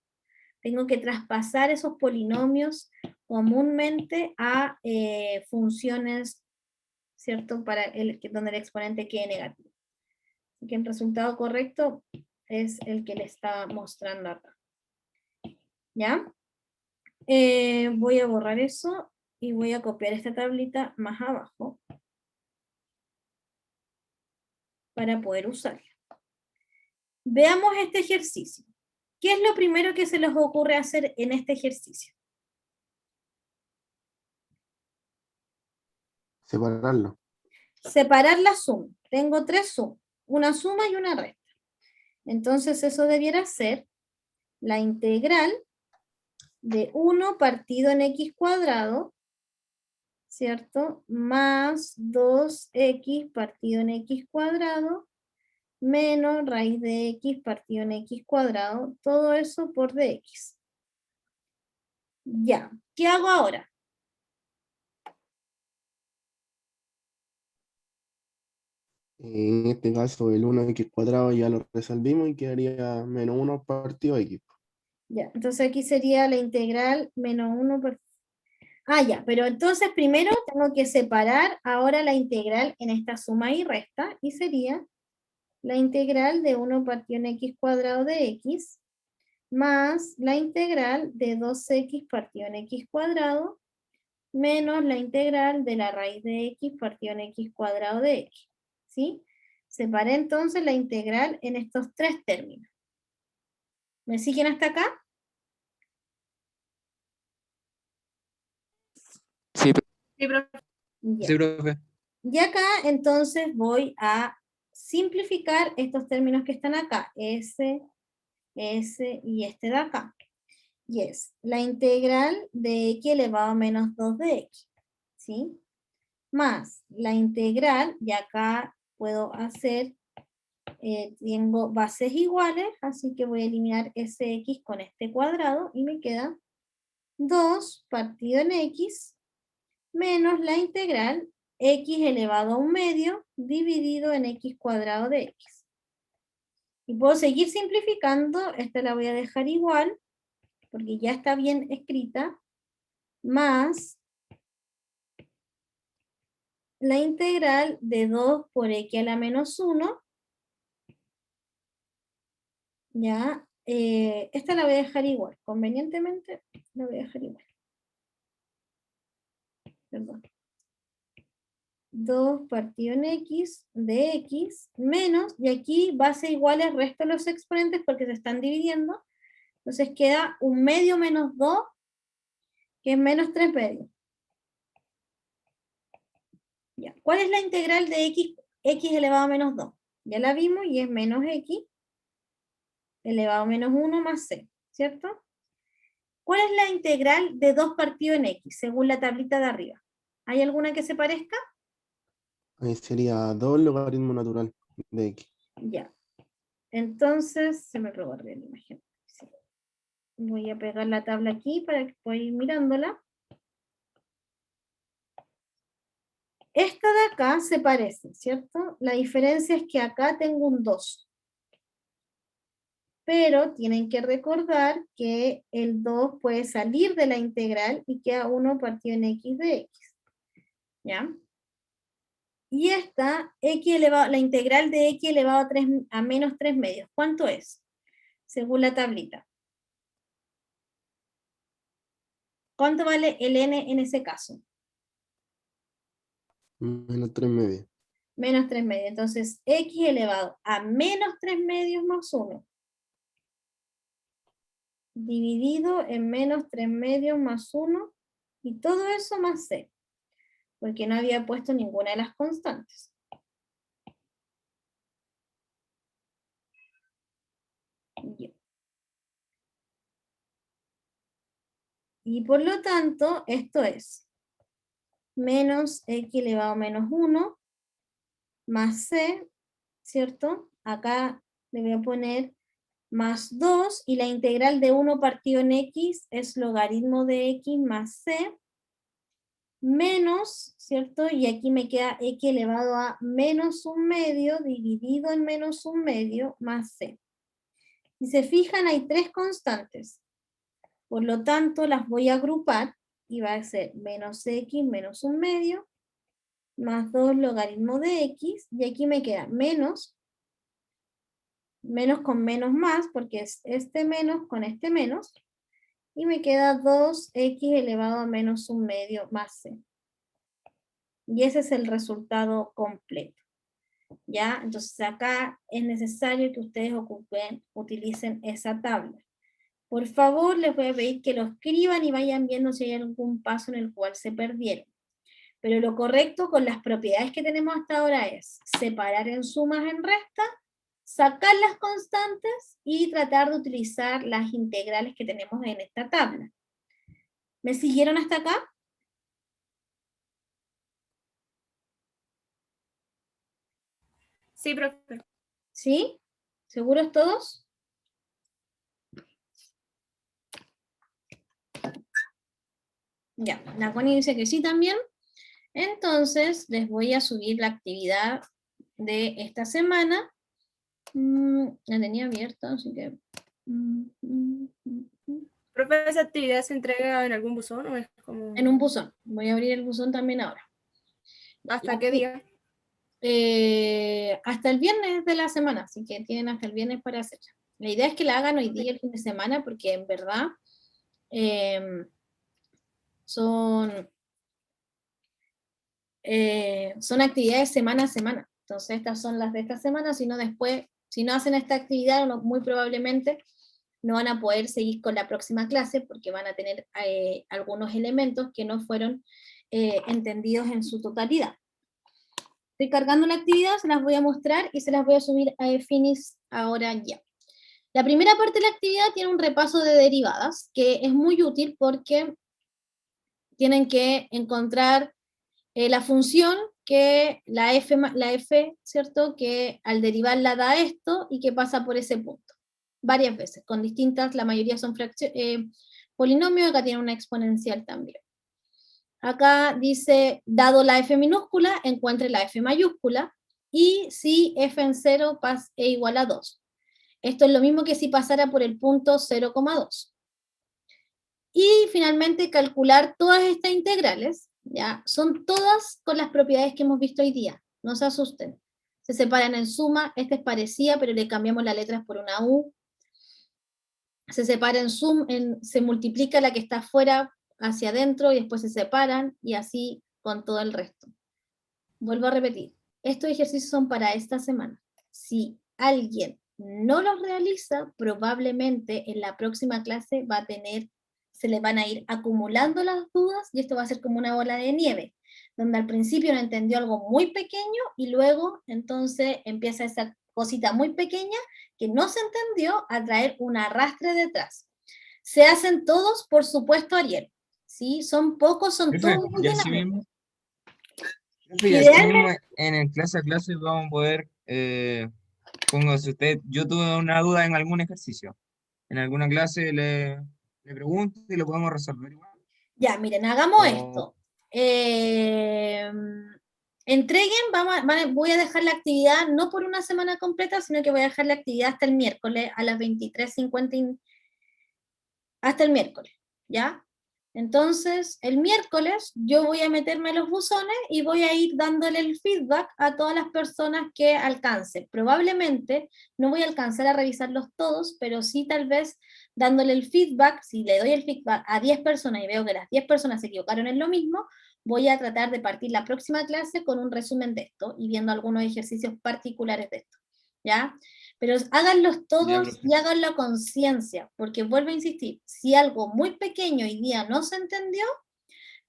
Tengo que traspasar esos polinomios comúnmente a funciones, ¿cierto? Para donde el exponente quede negativo. Así que el resultado correcto es el que le está mostrando acá. ¿Ya? Voy a borrar eso y voy a copiar esta tablita más abajo para poder usarla. Veamos este ejercicio. ¿Qué es lo primero que se les ocurre hacer en este ejercicio? Separarlo. Separar la suma. Tengo 3 sumas, una suma y una resta. Entonces eso debiera ser la integral de 1 partido en x cuadrado, ¿cierto? Más 2x partido en x cuadrado, menos raíz de x partido en x cuadrado, todo eso por dx. Ya, ¿qué hago ahora? En este caso, el 1x cuadrado ya lo resolvimos y quedaría menos 1 partido X. Ya, entonces aquí sería la integral menos 1 por... Ah, ya, pero entonces primero tengo que separar ahora la integral en esta suma y resta, y sería la integral de 1 partido en x cuadrado de x, más la integral de 2x partido en x cuadrado, menos la integral de la raíz de x partido en x cuadrado de x. ¿Sí? Separé entonces la integral en estos 3 términos. ¿Me siguen hasta acá? Sí, Sí, profe. Ya. Sí, profe. Y acá entonces voy a simplificar estos términos que están acá, S y este de acá. Y es la integral de x elevado a menos 2 de x, ¿sí? Más la integral, y acá puedo hacer, tengo bases iguales, así que voy a eliminar ese x con este cuadrado, y me queda 2 partido en x, menos la integral x elevado a un medio, dividido en x cuadrado de x. Y puedo seguir simplificando, esta la voy a dejar igual, porque ya está bien escrita, más la integral de 2 por x a la menos 1, ya, esta la voy a dejar igual, convenientemente la voy a dejar igual. Perdón. 2 partido en x de x menos, y aquí base iguales, resto los exponentes porque se están dividiendo, entonces queda un medio menos 2, que es menos 3 medios. Ya. ¿Cuál es la integral de x elevado a menos 2? Ya la vimos y es menos x elevado a menos 1 más c, ¿cierto? ¿Cuál es la integral de 2 partido en x, según la tablita de arriba? ¿Hay alguna que se parezca? Ahí sería 2 logaritmo natural de x. Ya. Entonces, se me pegó arriba la imagen. Sí. Voy a pegar la tabla aquí para que pueda ir mirándola. Esta de acá se parece, ¿cierto? La diferencia es que acá tengo un 2. Pero tienen que recordar que el 2 puede salir de la integral y queda 1 partido en x de x. ¿Ya? Y esta, x elevado, la integral de x elevado a menos 3 medios, ¿cuánto es? Según la tablita. ¿Cuánto vale el n en ese caso? Menos 3 medios. Menos 3 medios. Entonces, x elevado a menos 3 medios más 1. Dividido en menos 3 medios más 1. Y todo eso más c. Porque no había puesto ninguna de las constantes. Y por lo tanto, esto es menos x elevado a menos 1 más c, ¿cierto? Acá le voy a poner más 2, y la integral de 1 partido en x es logaritmo de x más c, menos, ¿cierto? Y aquí me queda x elevado a menos 1 medio dividido en menos 1 medio más c. Si se fijan, hay 3 constantes. Por lo tanto, las voy a agrupar y va a ser menos x menos 1 medio más 2 logaritmo de x, y aquí me queda menos con menos más, porque es este menos con este menos, y me queda 2x elevado a menos 1 medio más c. Y ese es el resultado completo. ¿Ya? Entonces acá es necesario que ustedes utilicen esa tabla. Por favor, les voy a pedir que lo escriban y vayan viendo si hay algún paso en el cual se perdieron. Pero lo correcto con las propiedades que tenemos hasta ahora es separar en sumas en resta, sacar las constantes y tratar de utilizar las integrales que tenemos en esta tabla. ¿Me siguieron hasta acá? Sí, profe. ¿Sí? ¿Seguros todos? Ya, la Connie dice que sí también. Entonces, les voy a subir la actividad de esta semana. La tenía abierta, así que... Profe, ¿esa actividad se entrega en algún buzón o es como...? En un buzón. Voy a abrir el buzón también ahora. ¿Hasta qué día? Hasta el viernes de la semana, así que tienen hasta el viernes para hacerla. La idea es que la hagan hoy día, el fin de semana, porque en verdad son actividades semana a semana. Entonces estas son las de esta semana, si no después, si no hacen esta actividad, muy probablemente no van a poder seguir con la próxima clase, porque van a tener algunos elementos que no fueron entendidos en su totalidad. Estoy cargando la actividad, se las voy a mostrar y se las voy a subir a eFinis ahora ya. La primera parte de la actividad tiene un repaso de derivadas, que es muy útil porque tienen que encontrar la función que la f, ¿cierto? Que al derivarla da esto y que pasa por ese punto. Varias veces, con distintas, la mayoría son polinomios, acá tiene una exponencial también. Acá dice, dado la f minúscula, encuentre la f mayúscula, y si f en 0 es igual a 2. Esto es lo mismo que si pasara por el punto 0,2. Y finalmente calcular todas estas integrales, ¿ya? Son todas con las propiedades que hemos visto hoy día, no se asusten. Se separan en suma, esta es parecida, pero le cambiamos las letras por una U. Se separa en sum, se multiplica la que está afuera hacia adentro y después se separan, y así con todo el resto. Vuelvo a repetir, estos ejercicios son para esta semana. Si alguien no los realiza, probablemente en la próxima clase se le van a ir acumulando las dudas, y esto va a ser como una bola de nieve, donde al principio no entendió algo muy pequeño, y luego entonces empieza esa cosita muy pequeña que no se entendió a traer un arrastre detrás. Se hacen todos, por supuesto, Ariel. ¿Sí? Son pocos, son Profe, todos. y así mismo, profe, y así mismo en el clase a clase vamos a poder, póngase usted, yo tuve una duda en algún ejercicio. En alguna clase le pregunto y lo podemos resolver igual. Ya, miren, hagamos O- esto. Entreguen, voy a dejar la actividad no por una semana completa, sino que voy a dejar la actividad hasta el miércoles a las 23:50, hasta el miércoles, ¿ya? Entonces, el miércoles yo voy a meterme a los buzones y voy a ir dándole el feedback a todas las personas que alcance. Probablemente no voy a alcanzar a revisarlos todos, pero sí tal vez dándole el feedback, si le doy el feedback a 10 personas y veo que las 10 personas se equivocaron en lo mismo, voy a tratar de partir la próxima clase con un resumen de esto y viendo algunos ejercicios particulares de esto, ¿ya? Pero háganlos todos profe. y háganlo a conciencia, porque vuelvo a insistir, si algo muy pequeño hoy día no se entendió,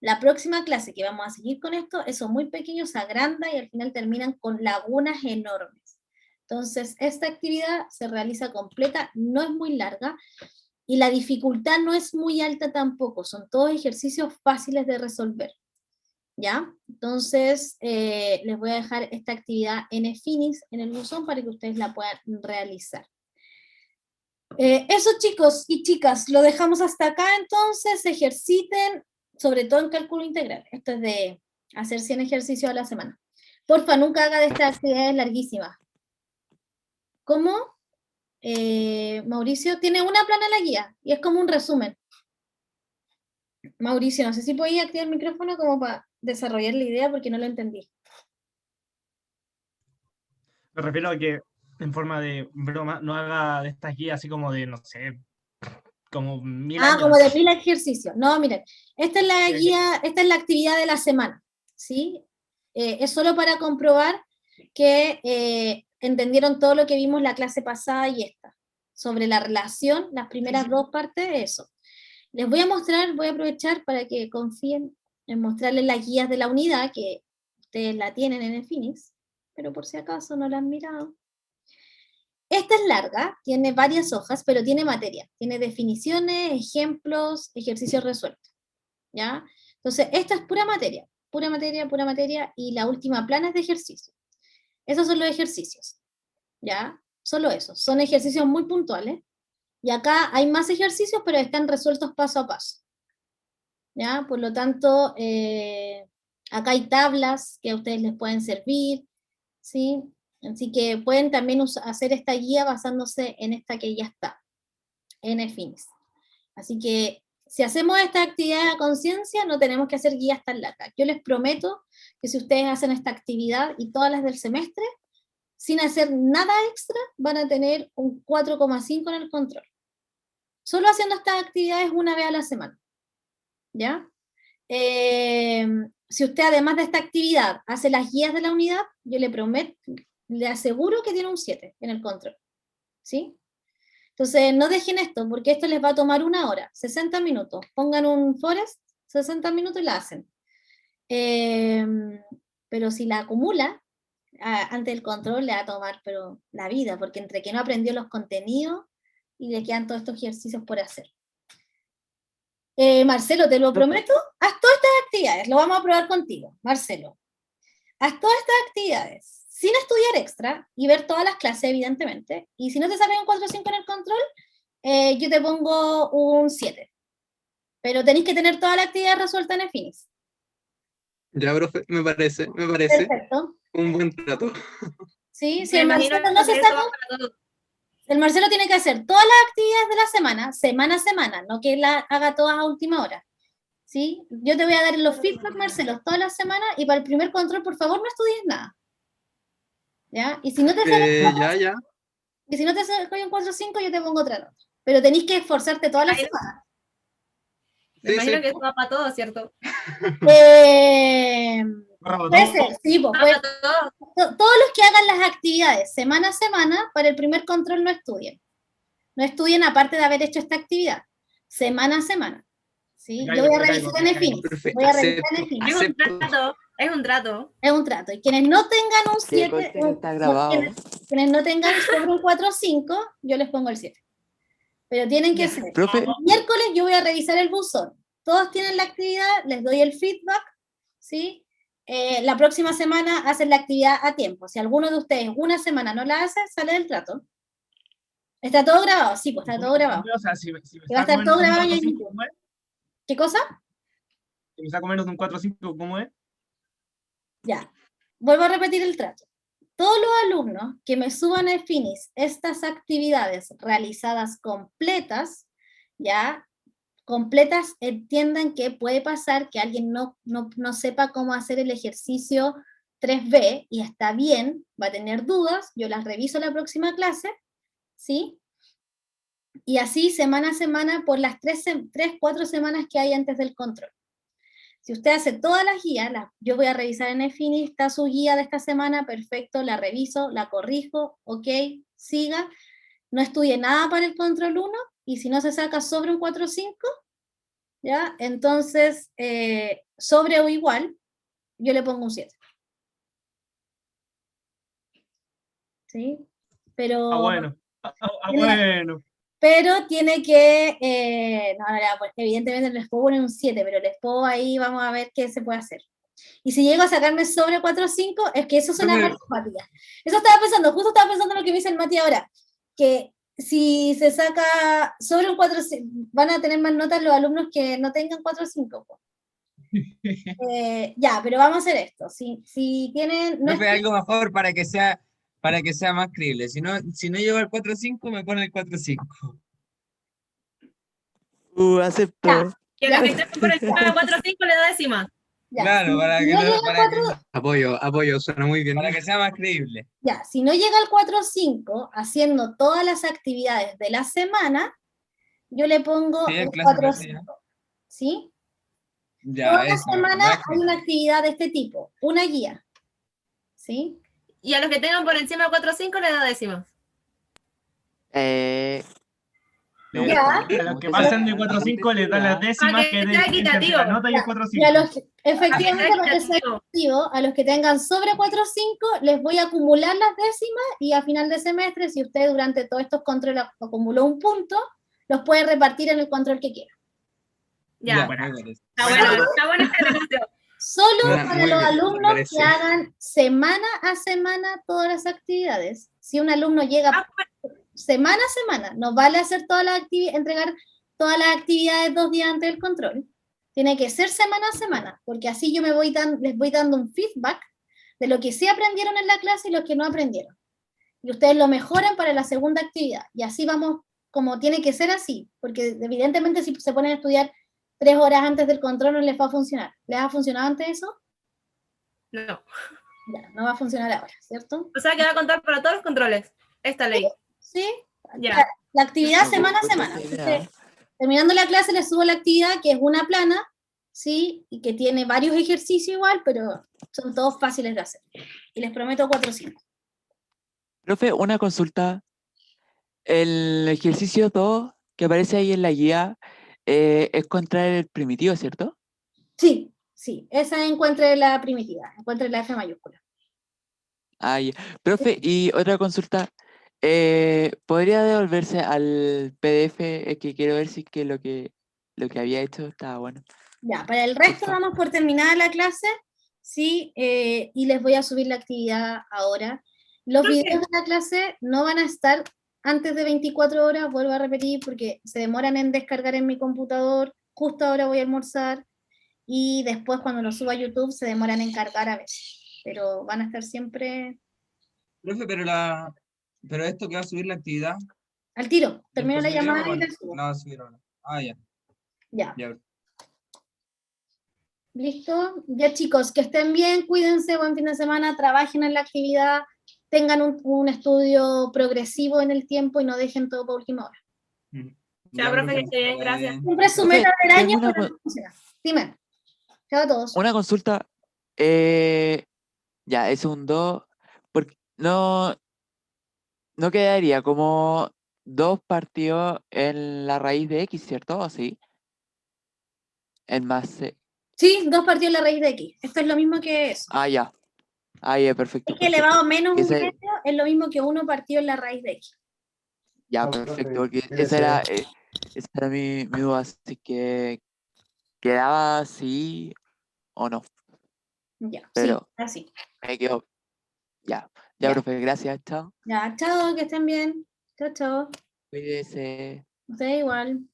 la próxima clase que vamos a seguir con esto, eso muy pequeño se agranda y al final terminan con lagunas enormes. Entonces, esta actividad se realiza completa, no es muy larga, y la dificultad no es muy alta tampoco, son todos ejercicios fáciles de resolver. ¿Ya? Entonces, les voy a dejar esta actividad en eFinis, en el buzón, para que ustedes la puedan realizar. Eso, chicos y chicas, lo dejamos hasta acá. Entonces, ejerciten, sobre todo en cálculo integral. Esto es de hacer 100 ejercicios a la semana. Porfa, nunca haga de estas actividades larguísimas. ¿Cómo? Mauricio, tiene una plana en la guía, y es como un resumen. Mauricio, no sé si podía activar el micrófono como para desarrollar la idea, porque no lo entendí. Me refiero a que, en forma de broma, no haga de estas guías así como de, no sé, como 1000 años. Como de 1000 ejercicios. No, miren, esta es la guía, esta es la actividad de la semana, ¿sí? Es solo para comprobar que entendieron todo lo que vimos la clase pasada y esta, sobre la relación, las primeras dos partes, eso. Les voy a mostrar, voy a aprovechar para que confíen en mostrarles las guías de la unidad, que ustedes la tienen en eFinis, pero por si acaso no la han mirado. Esta es larga, tiene varias hojas, pero tiene materia, tiene definiciones, ejemplos, ejercicios resueltos, ¿ya? Entonces, esta es pura materia, pura materia, pura materia, y la última plana es de ejercicio. Esos son los ejercicios, ¿ya? Solo eso, son ejercicios muy puntuales, y acá hay más ejercicios, pero están resueltos paso a paso, ¿ya? Por lo tanto, acá hay tablas que a ustedes les pueden servir, ¿sí? Así que pueden también hacer esta guía basándose en esta que ya está, en eFinis. Así que si hacemos esta actividad a conciencia, no tenemos que hacer guías tan largas. Yo les prometo que si ustedes hacen esta actividad y todas las del semestre, sin hacer nada extra, van a tener un 4,5 en el control. Solo haciendo estas actividades una vez a la semana, ¿ya? Si usted además de esta actividad hace las guías de la unidad, yo le prometo, le aseguro que tiene un 7 en el control, ¿sí? Entonces, no dejen esto, porque esto les va a tomar 1 hora, 60 minutos. Pongan un forest, 60 minutos y la hacen. Pero si la acumula, antes del control le va a tomar pero la vida, porque entre que no aprendió los contenidos y le quedan todos estos ejercicios por hacer. Marcelo, te lo prometo, haz todas estas actividades, lo vamos a probar contigo, Marcelo. Haz todas estas actividades sin estudiar extra y ver todas las clases, evidentemente, y si no te salen un 4 o 5 en el control, yo te pongo un 7. Pero tenéis que tener toda la actividad resuelta en Efinis. Ya, profe, me parece Perfecto. un buen trato. Sí, si Me el imagino Marcelo no se que eso saca, va para todos. el Marcelo tiene que hacer todas las actividades de la semana, semana a semana, no que la haga todas a última hora. ¿Sí? Yo te voy a dar los feedback, Marcelo, todas las semanas, y para el primer control, por favor, no estudies nada. ¿Ya? Y si no te sale Ya. y si no te sale un 4 o 5, yo te pongo otra nota. Pero tenéis que esforzarte toda la Ahí- semana. Me imagino que eso va para todos, ¿cierto? Puede ser, sí, pues, Va puede para todos. todos los que hagan las actividades semana a semana, para el primer control no estudien. No estudien aparte de haber hecho esta actividad. Semana a semana. ¿Sí? Me Yo caigo, voy a me revisar caigo, en me caigo. Efinis. Perfecto, Voy a revisar en acepto, Efinis. Es un acepto. trato, es un trato. Es un trato. Y quienes no tengan un Que 7, conste que está grabado. quienes no tengan sobre un 4 o 5, yo les pongo el 7. Pero tienen que Ya. ser. Profe, El miércoles yo voy a revisar el buzón. Todos tienen la actividad, les doy el feedback, ¿sí? La próxima semana hacen la actividad a tiempo. Si alguno de ustedes una semana no la hace, sale del trato. ¿Está todo grabado? Sí, pues está todo grabado. O sea, si me Y va a saco estar menos todo de un grabado 4 o en 5, YouTube. ¿cómo es? ¿Qué cosa? Si me saco menos de un 4 o 5, ¿cómo es? Ya. Vuelvo a repetir el trato. Todos los alumnos que me suban a Efinis estas actividades realizadas completas, ya, completas, entiendan que puede pasar que alguien no sepa cómo hacer el ejercicio 3B y está bien, va a tener dudas, yo las reviso la próxima clase, ¿sí? Y así semana a semana por las 4 semanas que hay antes del control. Si usted hace todas las guías, yo voy a revisar en Efinis, está su guía de esta semana, perfecto, la reviso, la corrijo, ok, siga, no estudie nada para el control 1, y si no se saca sobre un 4 o 5, ¿ya? Entonces, sobre o igual, yo le pongo un 7. ¿Sí? Pero, Bueno. Bueno. pero tiene que, no, pues, evidentemente les puedo poner un 7, pero les puedo ahí, vamos a ver qué se puede hacer. Y si llego a sacarme sobre 4 o 5, es que eso suena matemática. Eso estaba pensando, justo estaba pensando en lo que me dice el Mati ahora, que si se saca sobre un 4 o 5, van a tener más notas los alumnos que no tengan 4 o 5. Ya, pero vamos a hacer esto. Si tienen... No Profe, algo mejor para que sea más creíble. Si no llego al 4 o 5, me pone el 4 o 5. acepto. Y a los que estén por encima de 4 o 5 le da décima. ya, Claro, Apoyo, suena muy bien. para que sea más creíble. ya, si no llega al 4 o 5 haciendo todas las actividades de la semana, yo le pongo Sí, en un clase, 4 o clase, ya. 5. ¿Sí? Ya, Toda la eso, semana más hay creíble. una actividad de este tipo, una guía. ¿Sí? Y a los que tengan por encima de 4 o 5 le da décima. Ya. A los que pasan de 4 o 5 les dan las décimas que que sea entre equitativo. la nota y el 4 o Y a 5. los que, efectivamente, para que sea equitativo. equitativo, a los que tengan sobre 4 o 5, les voy a acumular las décimas y a final de semestre, si usted durante todos estos controles acumuló un punto, los puede repartir en el control que quiera. Ya. me parece. Está bueno este negocio. Solo Suena para muy los bien, me alumnos parece. que hagan semana a semana todas las actividades. Si un alumno llega semana a semana, no vale hacer todas las entregar todas las actividades 2 días antes del control. Tiene que ser semana a semana, porque así yo les voy dando un feedback de lo que sí aprendieron en la clase y lo que no aprendieron. Y ustedes lo mejoran para la segunda actividad. Y así vamos, como tiene que ser así, porque evidentemente si se ponen a estudiar 3 horas antes del control no les va a funcionar. ¿Les ha funcionado antes eso? No. Ya, no va a funcionar ahora, ¿cierto? O sea que va a contar para todos los controles esta ley. Sí. Ya. La actividad Me semana a gusta semana. esa idea. Entonces, terminando la clase les subo la actividad, que es una plana, ¿sí? Y que tiene varios ejercicios igual, pero son todos fáciles de hacer. Y les prometo 4 o 5. Profe, una consulta. El ejercicio 2 que aparece ahí en la guía es contra el primitivo, ¿cierto? Sí, esa encuentre la primitiva, encuentre la F mayúscula. Ah, ya. Profe, y otra consulta. ¿Podría devolverse al PDF? Es que quiero ver si es que lo que había hecho estaba bueno. Ya, para el resto Porfa. damos por terminada la clase, ¿sí? Y les voy a subir la actividad ahora. Los videos de la clase no van a estar antes de 24 horas, vuelvo a repetir, porque se demoran en descargar en mi computador, justo ahora voy a almorzar, y después cuando lo suba a YouTube se demoran en cargar a veces, pero van a estar siempre Profe, pero esto que va a subir la actividad, al tiro. Termino ¿después la subirá llamada o y no? la subo. La va a subir ahora. Ah, ya, Ya. ya. ¿Listo? Ya chicos, que estén bien, cuídense, buen fin de semana, trabajen en la actividad, tengan un estudio progresivo en el tiempo y no dejen todo para última hora. Chao, profe, que esté bien, vaya gracias. bien. Siempre su Profe, meta del año, tengo una, pero no funciona. Dime. Chao a todos. una consulta. Ya, es un 2. Porque no quedaría como 2 partidos en la raíz de X, ¿cierto? ¿O sí? En más C. Sí, 2 partidos en la raíz de X. Esto es lo mismo que eso. Ah, ya. Ah, ya, perfecto, Es que perfecto. elevado menos Que un ese- medio es lo mismo que 1 partido en la raíz de X. ya, Ah, perfecto, profe, porque cuídese. esa era mi duda, así que quedaba así o no, Ya, sí, pero así. me quedo, ya, ya, Ya, profe, gracias, chao, ya, chao, que estén bien. Chao, chao. cuídese. Ustedes igual.